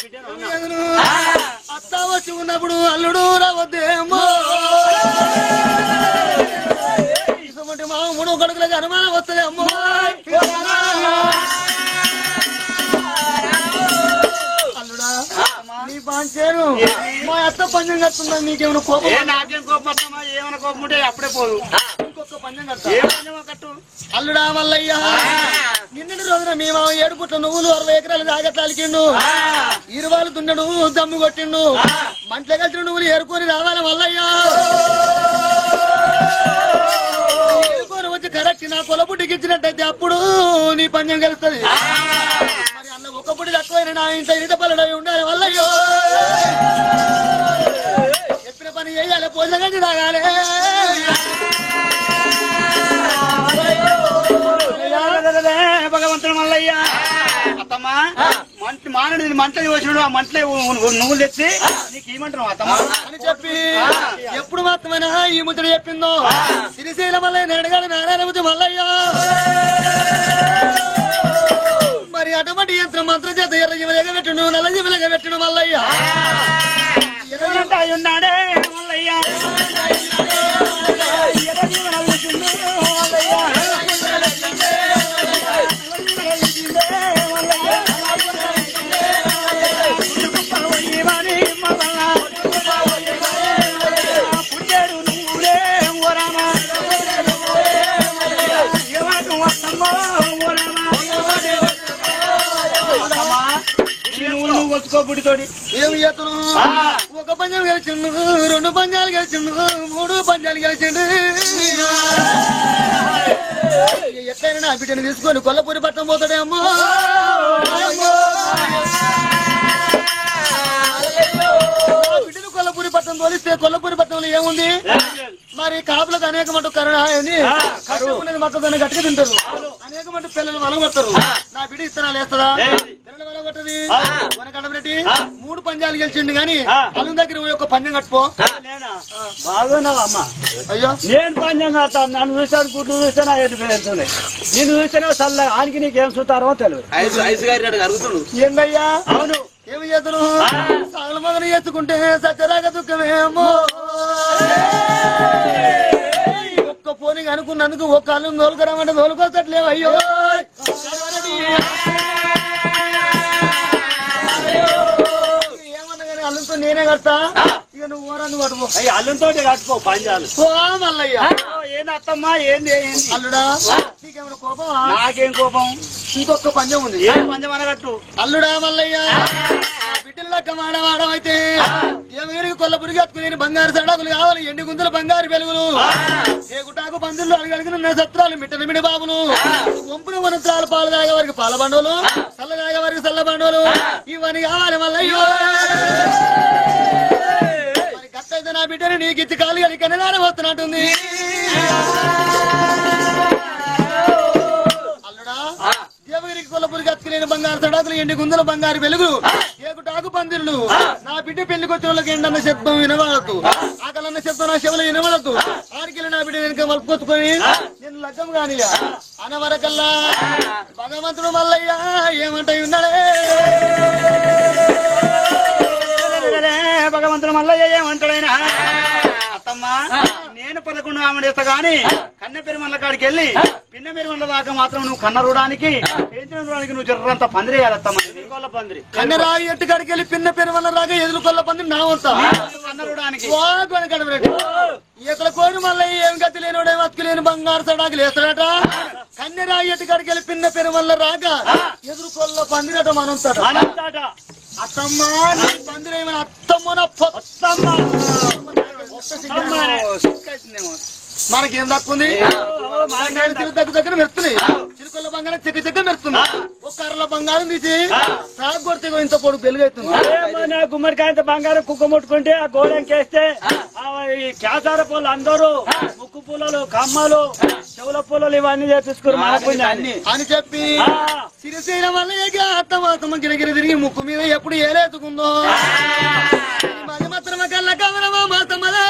అత్త వచ్చి ఉన్నప్పుడు అల్లుడు రావద్దేమో మా 3 కొడుకులకి అనుమానం వస్తుంది అమ్మో అల్లుడా నీ పంచారు మా అత్త పంచం కడుతుందా నీకేమైనా కోపం నాకేం కోపం వస్తామా ఏమైనా కోపం ఉంటే అప్పుడే పోదు ఇంకొక పంచం కట్టు అల్లుడా మల్లయ్య నిన్నటి రోజున మేము 7 పుట్ల నువ్వులు 60 ఎకరాలు జాగ్రత్తలికిండు 20 దున్నడు దమ్ము కొట్టిండు మంటలు కలిసిన నువ్వులు ఏరుకొని రావాలి మల్లయ్య ఏరుకొని వచ్చి కరెక్ట్ నా పొలపుట్టికి ఇచ్చినట్టయితే అప్పుడు నీ పంచం గెలుస్తుంది మరి అన్న ఒక పుట్టి తక్కువైనా నా ఇంత పల్లెడవి ఉండాలి మల్లయ్యో చెప్పిన పని చేయాలి పోసగండి తాగాలి భగవంతుడు మల్లయ్య అత్తమ్మా మానడు మంటలు చూసినాడు ఆ మంటలే నువ్వులు తెచ్చి నీకు ఏమంటున్నావు అత్తమ్మా అని చెప్పి ఎప్పుడు మాత్రమేనా ఈ ముద్ర చెప్పిందో సిరిశైల మల్లయ్య నేడుగాడు నారాయణమూర్తి మల్లయ్య మరి అటువంటి యంత్రం మంత్రం చేత ఎర్ర జీవలగా పెట్టిను నల్ల జీవలగా పెట్టిను మల్లయ్య ఉన్నాడే మల్లయ్య ఇంకో బుడితోటి ఏమి చేతను ఒక పంజాలు గెలిచిండు 2 పంజాలు గెలిచిండు 3 పంజాలు గెలిచిండు ఎట్లయినా నా బిడ్డను తీసుకొని కొల్లపూరి పట్టణం పోతాడే అమ్మో బిడ్డను కొల్లపూరి పట్టణం తోలిస్తే కొల్లపూరి పట్టణంలో ఏముంది మరి కాపులకు అనేక మటు కరుణ మొక్కదాన్ని గట్టిగా తింటారు అనేక మటు పిల్లలు వలగొడతారు నా బిడ్డ ఇత్తనాలు వేస్తారా పిల్లలు వలగొట్టది వనకడబెట్టి 3 పంజాలు గెలిచిండు గాని అల్లు దగ్గర ఒక పంజం కట్టుకో బాగున్నావా అమ్మ అయ్యో నేను పంజం కాస్తాను నన్ను చూసాను గుడ్డు చూసాను ఎటు పెరుగుతుంది నేను చూసానే చల్లగా ఆనికి నీకేం చూస్తారో తెలియదు ఏందయ్యా అవును ఏమి చేతును సాగుల మొదలు ఎత్తుకుంటే సత్యరాగ దుఃఖమేమో ఒక్క పోనీ అనుకున్నందుకు ఒక్క అల్లు తోలుకురామంటే తోలుకోసట్లేవు అయ్యో ఏమన్నా కానీ అల్లుతో నేనే కడతా ఇక నువ్వు ఊరన్ను కట్టుకో అయ్యి అల్లంతో కట్టుకో పంజాలు మల్లయ్యా ఏంది అత్తమ్మా ఏంది అల్లుడా నీకేమైనా కోపమా నాకేం కోపం ఇంకొక పంజం ఉంది ఏం పంజం అనగట్టు అల్లుడా మల్లయ్యా బిడ్డల లెక్క మాడవాడమైతే ఏమేరికి కొల్లపురికి అత్తుకుని బంగారు సడాకులు కావాలి ఎండి గుంతలు బంగారు వెలుగులు ఏ గుటాకు పందులు అడిగడిగిన సత్రాలు మిట్టమిడి బాబులు వంపులు వనత్రాలు పాలు తాగే వారికి పాల బండోలు చల్ల తాగే వారికి చల్ల బండోలు ఇవన్నీ కావాలి మల్లయ్యో మరి గట్టయితే నా బిడ్డని నీకు ఇచ్చి కాలు కానీ కన్నదాన వస్తున్నట్టుంది అల్లుడా దేవగిరికి కొల్లపురికి అత్తుకులేని బంగారు సడాకులు ఎండి గుందల బంగారు వెలుగు ఏకుటాకు పందిళ్ళు నా బిడ్డ పెళ్లికి వచ్చిన వాళ్ళకి ఏంటన్న శబ్దం వినబడద్దు ఆకలన్న శబ్దం నా చెవులు వినబడద్దు ఆడికెళ్ళి నా బిడ్డ వెనుక మలుపుకొచ్చుకొని నేను లగ్గం కాని అనవరకల్లా భగవంతుడు మల్లయ్యా ఏమంటే ఉన్నాడే భగవంతుడు మల్లయ్య ఏమంటాడైనా అత్తమ్మా నేను 11 ఆమెడేస్తా గాని కన్నె పెరుమల్ల కాడికి వెళ్ళి పిన్న పెరుమల్ల దాకా మాత్రం నువ్వు కన్న రూడానికి పెంచిన రూడానికి నువ్వు జర్రంత పందిరేయాలత్తమ్మా కొల్ల పందిరి కన్నె రాగి ఎట్టు కాడికి వెళ్ళి పిన్న పెరుమల్ల రాగా ఎదురు కొల్ల పందిరి నా వస్తా కన్న రూడానికి కడబెట్టి ఈతల కోడి మల్లయ్య ఏం గతి లేనివాడే మతుకులేని బంగారు సడాకులు వేస్తాడట కన్నె రాగి ఎట్టు కాడికి వెళ్ళి పిన్న పెరుమల్ల రాగా ఎదురు కొల్ల పందిరట మనంతాడు అత్తమ్మా పందిరేమని అత్తమ్మ మనకేం తక్కువంది దగ్గర మెరుతున్నాయి చిలుకల బంగారం చెక్క చెక్క మెరుతుంది ఒక కర్రల బంగారం తీసి సాగు కొడితే ఇంత పొడుగు పెలుగైతుంది గుమ్మడికాయంత బంగారం కుక్క ముట్టుకుంటే ఆ గోడెంకేస్తే కేసార పూలు అందరూ ముక్కు పూలలు కమ్మలు చెవుల పూలలు ఇవన్నీ చేపించుకుని అని చెప్పి సిరిసేన వల్ల అత్తమాతమ్మ గిరగిరి తిరిగి ముక్కు మీద ఎప్పుడు ఏలేతుకుందో మరి మాత్రం కళ్ళ కమరమా మాతమ్మలే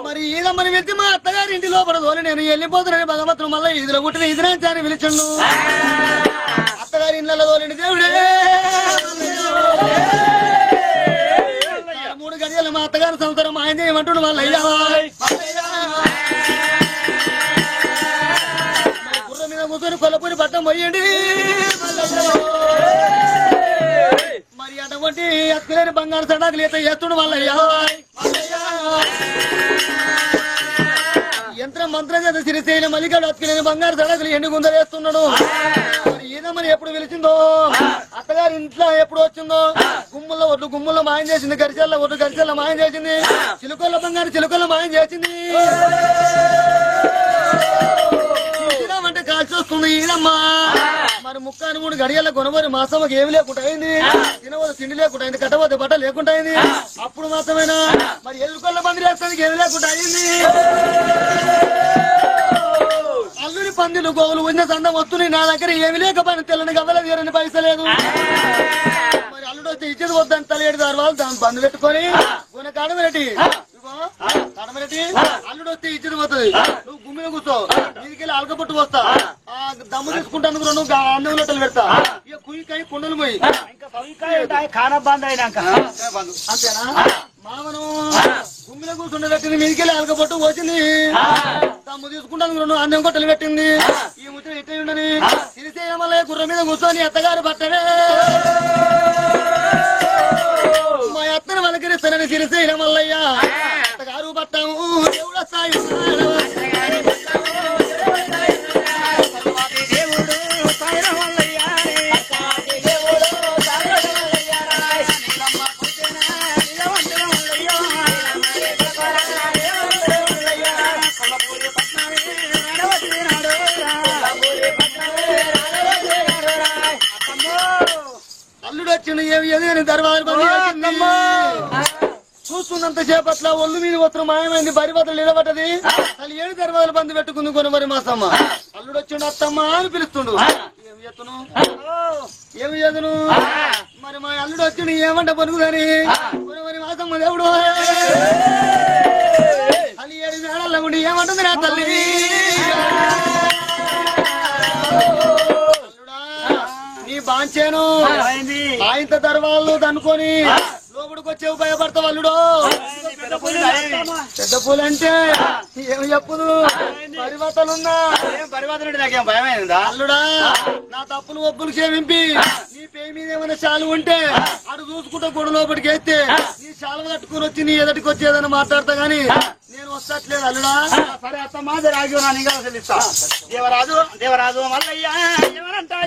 మరి ఈదమ్మని వెళ్తే మా అత్తగారి ఇంటి లోపల తోలి నేను వెళ్ళిపోతున్నాను భగవంతుడు మళ్ళీ ఇదిలో పుట్టిన ఇదిరాచారి పిలిచిండు అత్తగారి ఇళ్ళలో తోలిండి దేవుడే 3 గడియలు మా అత్తగారి సంవత్సరం ఆయన చేయమంటుడు మళ్ళీ గుర్ర మీద కూర్చొని కొల్లపూరి పట్టం పోయండి మరి అటువంటి అత్తులేని బంగారు సడాకులు అయితే ఎత్తుడు మల్లయ్యా యంత్రం మంత్రం చేత సిరిసేన మల్లికాడు అత్తులేని బంగారు సడాకులు ఎండు గుందరేస్తున్నాడు మరి ఈదమ్మని ఎప్పుడు పిలిచిందో అత్తగారి ఇంట్లో ఎప్పుడు వచ్చిందో గుమ్ముల్లో ఒడ్డు గుమ్ముల్లో మాయం చేసింది గరిచెల్ల ఒడ్డు గరిచెల్ల మాయం చేసింది చిలుకల్ల బంగారు చిలుకల్ల మాయం చేసింది అంటే కాల్చి వస్తుంది ఈదమ్మా మరి 3 గడియల కొనబోని మాసమ్మకి ఏమి లేకుండా అయింది తినవద్దు తిండి లేకుండా అయింది కట్టవద్దు బట్ట లేకుండా అయింది అప్పుడు మాత్రమేనా మరి ఎదురుకొల్ల పందిరి వేస్తానికి ఏమి లేకుండా అయింది అల్లుడి పందిలు గోవులు ఉన్న సందం వస్తున్నాయి నా దగ్గర ఏమి లేకపోయినా తెల్లని గవ్వలేదు వేరని పైసలేదు మరి అల్లుడు వచ్చి ఇచ్చేది వద్దని తలేడు వాళ్ళు దాన్ని బంధు పెట్టుకొని కొన కాడమరెడ్డి అల్లుడు వస్తే ఇచ్చేది పోతుంది నువ్వు గుమ్మిన కూర్చో నీదికెళ్ళి అలకపట్టు వస్తా దమ్ము తీసుకుంటాను నువ్వు అన్నం లొట్టలు పెడతా ఇక కుయ్యకాయ కొండలు పోయి ఖానా బంద్ అయినాక అంతేనా మామను గుమ్మిన కూర్చుండే పెట్టింది మీదికెళ్ళి అలకపట్టు వచ్చింది దమ్ము తీసుకుంటాను నువ్వు అన్నం కొట్టలు పెట్టింది ఈ ముచ్చట ఇట్టే ఉండని సిరిసేమలే గుర్ర మీద కూర్చొని అత్తగారు పట్టడే మా అత్తను వలకరిస్తానని సిరిసేన మల్లయ్యా అత్తగారు పట్టాము దేవుడు సాయి వచ్చిండు ఏమి ఏది దర్వాజ చూస్తున్నంత సేపట్ల ఒళ్ళు మీద ఉత్తరం మాయమైంది బరిబద్దలు నిలబడ్డది అసలు ఏడు దర్వాజలు బంది పెట్టుకుంది కొని మరి మాసమ్మ అల్లుడు వచ్చిండు అత్తమ్మ అని పిలుస్తుండు ఏమి ఎత్తును ఏమి ఎదును మరి మా అల్లుడు వచ్చిండు ఏమంట పలుకుదని కొని మరి మాసమ్మ దేవుడు అది ఏడు వేళల్లో ఉండి ఏమంటుంది నా తల్లి అల్లుడా నీ బాంచేను ఆయంత దర్వాజలు దనుకొని లోపలికి వచ్చేవి భయపడతావు అల్లుడు పెద్ద పూలు అంటే ఏమి చెప్పదు పరివర్తనున్నా పరివర్తన నాకేం భయమైందా అల్లుడా నా తప్పులు ఒప్పులు క్షమింపి నీ పేరు మీద ఏమైనా శాలు ఉంటే అటు చూసుకుంటా గుడి లోపలికి ఎత్తే నీ శాలు కట్టుకుని వచ్చి నీ ఎదుటికి వచ్చేదని మాట్లాడతా గాని నేను వస్తట్లేదు అల్లుడా సరే అత్త మాది రాజు నా ఇంకా చెల్లిస్తా దేవరాజు మల్లయ్య ఎవరంటా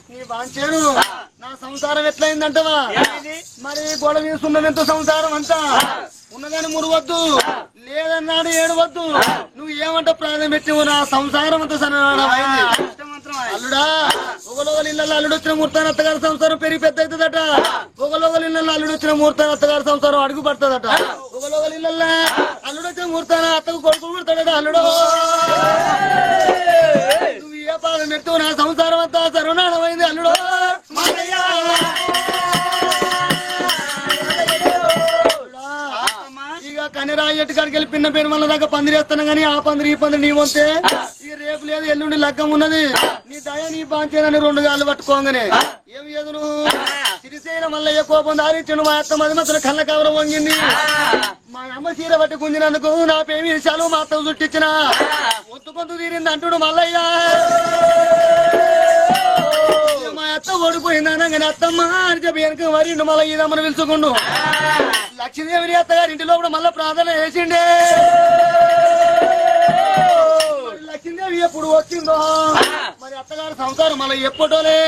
నీ బాంచేను నా సంసారం ఎట్లయిందంటవా మరి గొడవ తీసుకున్నది ఎంత సంసారం అంతా ఉన్నదని మురువద్దు లేదన్నాడు ఏడవద్దు నువ్వు ఏమంట ప్రాణం పెట్టివు నా సంసారం అంతా సరైంది అల్లుడా ఒకలోగల ఇళ్ళల్లో అల్లుడు వచ్చిన ముహూర్తాన్ని అత్తగారి సంసారం పెరిగి పెద్ద అవుతుందట ఒకలోగల ఇళ్ళల్లో అల్లుడు వచ్చిన ముహూర్తాన్ని అత్తగారి సంసారం అడుగు పడుతుందట ఒకలోగల ఇళ్ళల్లో అల్లుడు వచ్చిన ముహూర్తాన్ని అత్తకు కొడుకు పుడతాడట అల్లుడు నువ్వు ఏ పాదం పెడుతూ నా సంసారం అంతా సర్వనాశమైంది అల్లుడు ఇక కనిరాయి ఎట్టుకాడికి వెళ్ళి పిన్న పేరు మళ్ళీ దాకా పందిరేస్తాను గానీ ఆ పందిరి ఈ పందిరి నీ వంతే ఇక రేపు లేదు ఎల్లుండి లగ్గం ఉన్నది నీ దయ నీ బాంచేనని 2 గాళ్ళు పట్టుకోగానే ఏమి ఏదు నువ్వు సిరిసేన మళ్ళీ కోపం దారించు మా అత్త మది మధ్యలో కళ్ళ కవరం వంగింది మా అమ్మ చీర పట్టి గుంజినందుకు నా పేమి విషయాలు మా అత్త చుట్టించిన ఒత్తు తీరింది అంటుడు మల్లయ్య మా అత్త ఓడిపోయింది అనగానే అత్తమ్మ అని చెప్పి వెనక మరి మళ్ళీ ఇదమ్మని పిలుచుకుండు లక్ష్మీదేవిని అత్తగారి ఇంటిలో కూడా మళ్ళీ ప్రార్థన చేసిండే లక్ష్మీదేవి ఎప్పుడు వచ్చిందో మరి అత్తగారి సంసారం మళ్ళీ ఎప్పటోలే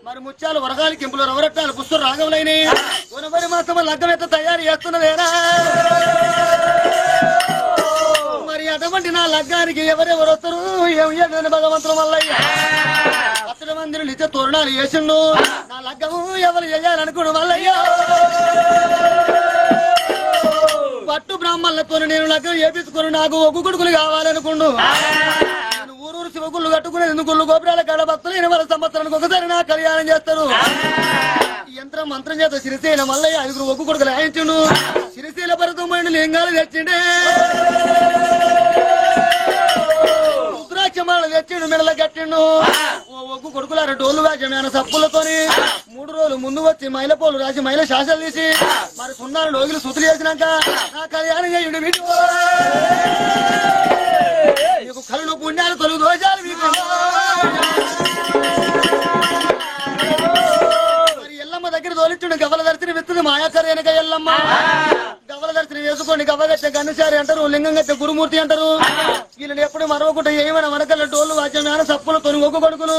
మరి ముత్యాలు వరగాలి కెంపులు రవరట్టాలు పుస్తలు రాగవులైనవి కొనబడి మాత్రం లగ్గం ఎంత తయారు చేస్తున్నదేనా మరి అటువంటి నా లగ్గానికి ఎవరెవరు వస్తారు ఏమి భగవంతుల మల్లయ్య అతడి మందిని నిత్య తోరణాలు వేసిండు నా లగ్గము ఎవరు చేయాలనుకోడు మల్లయ్య పట్టు బ్రాహ్మణులతో నేను లగ్గం చేపించుకుని నాకు ఒగ్గు కొడుకులు కావాలనుకుండు నేను ఊరూరు శివగుళ్ళు కట్టుకుని ఎందుకు గోపురాల కాడ భక్తులు 20 సంవత్సరానికి ఒకసారి నా కళ్యాణం చేస్తారు యంత్రం మంత్రం చేత సిరిసేన మల్లయ్య 5 ఒగ్గు కొడుకులు ఆయించుండు సిరిసేల పరతమైన లింగాలు తెచ్చిండే రుద్రాక్షమాలు తెచ్చిండు మెడల కట్టిండు ఒగ్గు కొడుకులారు డోలు వాద్యమైన సప్పులతోని 3 రోజులు ముందు వచ్చి మైలపోలు రాసి మైల శాసలు తీసి మరి సున్నాలు లోగిలు సుతులు చేసినాక నా కళ్యాణం చేయుడు వీటి మీకు కళ్ళు పుణ్యాలు తొలుగు దోషాలు మీకు మరి ఎల్లమ్మ దగ్గర తోలిచ్చుండు గవ్వల దర్శనం ఎత్తుంది మాయాకర వెనక ఎల్లమ్మ గవ్వల దర్శనం చేసుకోండి గవ్వ కట్టే గన్నుచారి అంటారు లింగం కట్టే గురుమూర్తి అంటారు వీళ్ళని ఎప్పుడు మరవకుండా ఏమైనా మనకల్ల డోళ్ళు వాద్యమైన సప్పులు తొని ఒగ్గు కొడుకులు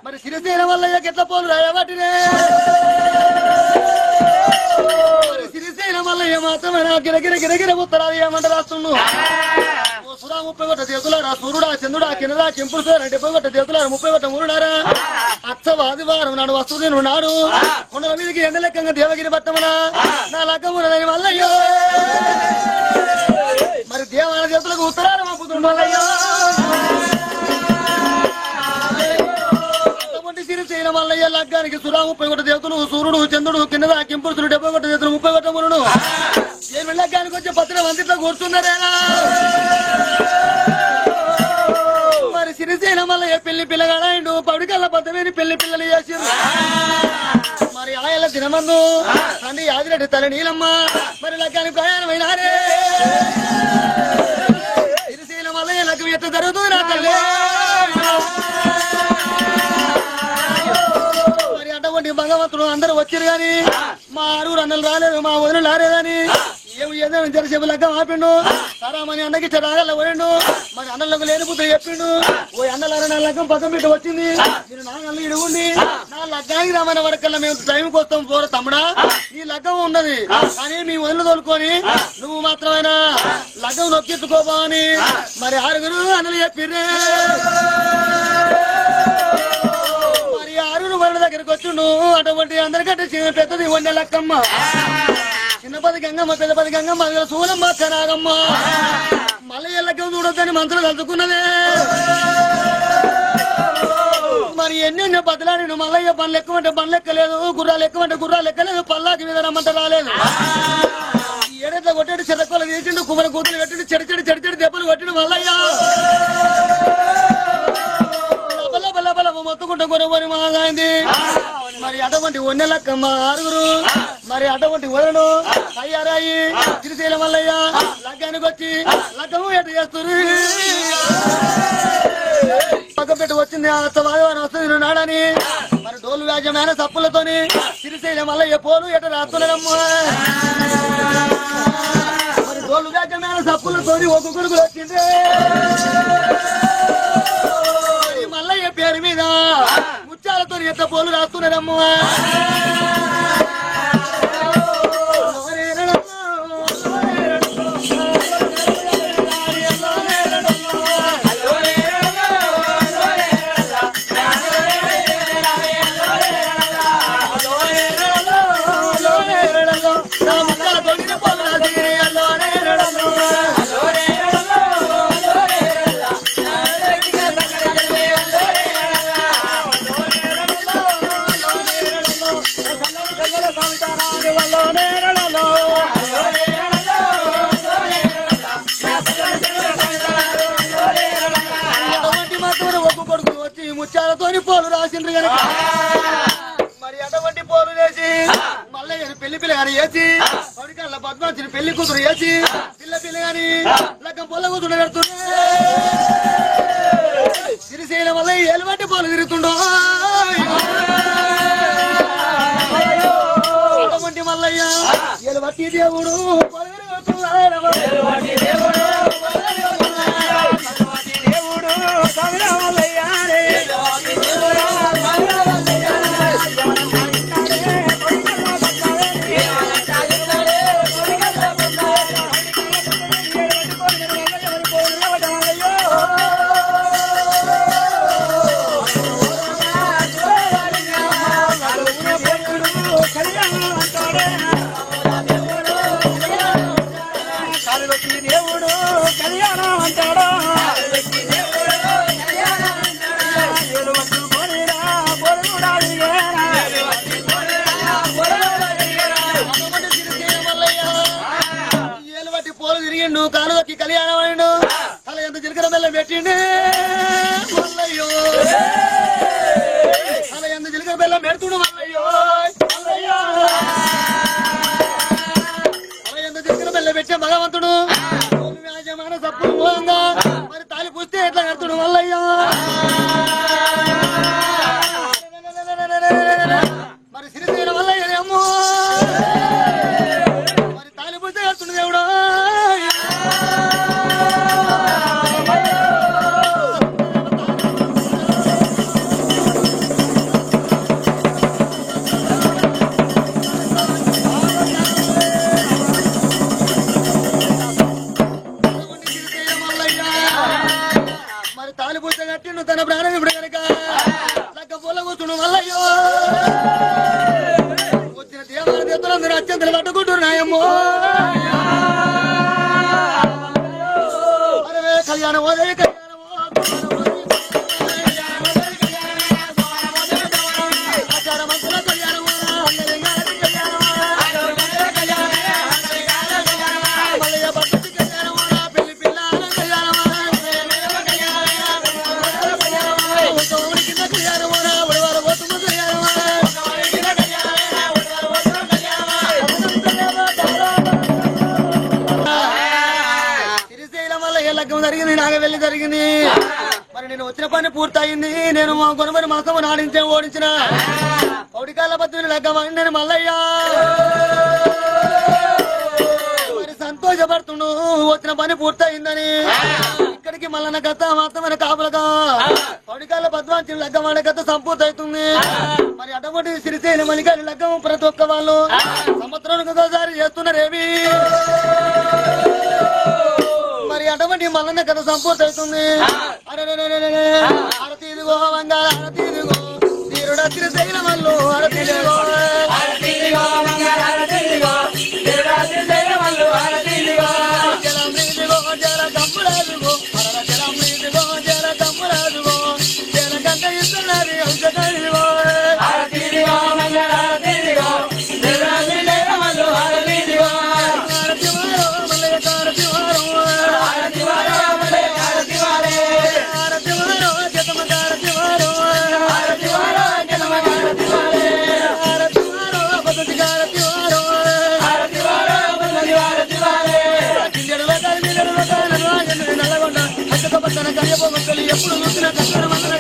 మరి సిరిసేన వల్ల ఎట్ల పోలు రాయబట్టినే సిరిసేన వల్ల ఏమాత్రమైనా గిరగిర గిరగిర ఉత్తరాలు ఏమంట రాస్తుండు సురా 30 గొట్ట దేతులారా సూర్యుడా చంద్రుడా కిందరా చెంపుడు 70 గొట్ట దేతులారా 30 గొట్ట మూరుడారా అచ్చవ ఆదివారం నాడు వస్తుంది నాడు కొండల మీదకి ఎండలెక్కంగా దేవగిరి పట్టమనా నా లగ్గమునని మల్లయ్యో మరి దేవాల చేతులకు ఉత్తరాలు పంపుతుండు మల్లయ్యో సిరిసేన మల్లయ్య లగ్గానికి సురా 30 గొట్ట దేవతలు సూర్యుడు చంద్రుడు కిందరా కింపురుతులు 70 గొట్ట దేతులు 30 గొట్ట మురుడు ఏమి లగ్గానికి వచ్చే పత్ర వందిట్లో కూర్చున్నారేనా మరి సిరిసేన మల్లయ్య పెళ్లి పిల్లగాడు పడికల్ల పద్దమేని పెళ్లి పిల్లలు చేసిరు మరి ఆయల దినమందు తండ్రి యాదిరెడ్డి తల నీలమ్మ మరి లగ్గానికి ప్రయాణమైనారే సిరిసేన మల్లయ్య లగ్గం ఎట్లా జరుగుతుంది నా తల్లి మరి అటువంటి భగవంతుడు అందరూ వచ్చారు గాని మా 6 అన్నలు రాలేదు మా వదినలు రాలేదని ఏమి ఏదైనా జరసేపు లగ్గం ఆపిండు సరామని అన్నకి రాగల పోయిండు మరి అన్నలకు లేని బుద్ధి చెప్పిండు ఓ అన్నలారా నా లగ్గం పక్కన పెట్టి వచ్చింది మీరు నా అన్న ఇడు ఉంది నా లగ్గానికి రామన్న వరకల్లా మేము టైంకి వస్తాం పోరు తమ్ముడా ఈ లగ్గం ఉన్నది కానీ మీ వదిలి తోలుకొని నువ్వు మాత్రమేనా లగ్గం నొక్కెత్తుకోబా అని మరి ఆరుగురు అన్నలు చెప్పిర్రే మరి ఆరుగురు వాళ్ళ దగ్గరికి వచ్చిండు అటువంటి అందరికంటే పెద్దది వండే లక్కమ్మ చిన్నపది గంగమ్మ పెద్దపది గంగమ్మ సూలమ్మ కనాగమ్మ మళ్ళీ లగ్గం చూడొద్దని మంత్రులు కలుసుకున్నదే మరి ఎన్నెన్నో బదలాడి నువ్వు మల్లయ్య బండ్లు ఎక్కువంటే బండ్లు ఎక్కలేదు గుర్రాలు ఎక్కువంటే గుర్రాలు ఎక్కలేదు పల్లాకి మీద రమ్మంటే రాలేదు ఏడైతే కొట్టాడు చెరకొలు తీసిండు కుమ్మరి కూతురు పెట్టిండు చెడి దెబ్బలు కొట్టిండు మల్లయ్య బల్ల మొత్తుకుంటూ కొనుగోని మాయింది మరి అటువంటి ఒన్నె లక్కమ్మ ఆరుగురు మరి అటువంటి వదలను అయ్యారాయి శ్రీశైలం మల్లయ్య లగ్గానికి వచ్చి లగ్గము ఎటు చేస్తున్నారు పక్కన పెట్టి వచ్చింది వాదవారం వస్తుంది నాడని మరి డోలు వ్యాజ్యమైన సప్పులతోని శ్రీశైలం మల్లయ్య పోలు ఎటు రాస్తున్నాడమ్మా మరి డోలు వ్యాజ్యమైన సప్పులతోని ఒక్కొక్కరికి వచ్చింది మల్లయ్య పేరు మీద ముత్యాలతో ఎత్త పోలు రాస్తున్నాడమ్మా ముత్యాలతోని పోలు రాసిండ్రు కనుక మరి అటువంటి పోలు వేసి మల్లయ్య పెళ్లి పిల్లగాని వేసి పడికల్ల పద్మాచిని పెళ్లి కూతురు వేసి పిల్లగాని లగ్గం పొల్ల కూతురు పెడుతుండే శ్రీశైలం వల్ల ఏలుబట్టి పోలు తిరుగుతుండో అటువంటి మల్లయ్య ఏలుబట్టి దేవుడు కాలువకి కళ్యాణం అయిండు అలా ఎంత జీలకర్ర బెల్లం పెట్టిండే మల్లయ్యో అలా ఎంత జీలకర్ర బెల్లం పెడుతుడు మల్లయ్యో అలా ఎంత జీలకర్ర బెల్లం పెట్టే భగవంతుడు వ్యాజమాన సప్పుడు మూలంగా మరి తాలి పూస్తే ఎట్లా కడుతుడు మల్లయ్యో మరి సిరిసేన మల్లయ్య అమ్మో మరి తాలి పూస్తే కడుతుండు దేవుడు తన ప్రాణం ఇప్పుడు కనుక లక్క పొల కూర్చుండు మల్లయ్యో వచ్చిన దేవాలయందరూ అత్యంతలు పట్టుకుంటున్నారు నాయమ్మో అరే కళ్యాణం ఓదే జరిగింది నాగ వెళ్ళి జరిగింది మరి నేను వచ్చిన పని పూర్తయింది నేను కొనమని మాసం నాడించే ఓడించిన పౌడికాల పద్ధతిని లగ్గమని నేను మల్లయ్యా మరి సంతోషపడుతుండు వచ్చిన పని పూర్తయిందని ఇక్కడికి మల్లన్న గత మాత్రమైన కాపులగా పడికాల పద్మాంచి లగ్గం గత సంపూర్తి అవుతుంది మరి అటువంటి సిరిసేన మలికాలి లగ్గం ప్రతి ఒక్క వాళ్ళు సంవత్సరానికి ఒకసారి చేస్తున్నారేమి మరి అటువంటి మల్లన్న కథ సంపూర్తి అవుతుంది అరతీదిగో బంగాళ అరతీదిగో తీరుడ సిరిసేన మల్లు అరతీదిగో జలమ్రీదిగో జల కమ్మురాజుగో అరల జలమ్రీదిగో జల కమ్మురాజుగో జల గంట ఇస్తున్నది అంశకరిగో అరతీదిగో మంగళ అరతీదిగో మల్లు అరతీదిగో అరతివారో మల్లయ్య కారతివారో అరతివారో మల్లయ్య కారతివారే అరతివారో జతమ కారతివారో అరతివారో జతమ కారతివారే అరతివారో పదతి కారతివారో అరతివారో పదతి కారతివారే కిందెడల కాలి నిలడల కాలి రాజన్న నల్లగొండ హస్తక పట్టణ కరియపో మక్కలి ఎప్పుడు చూసిన కట్టడ మందల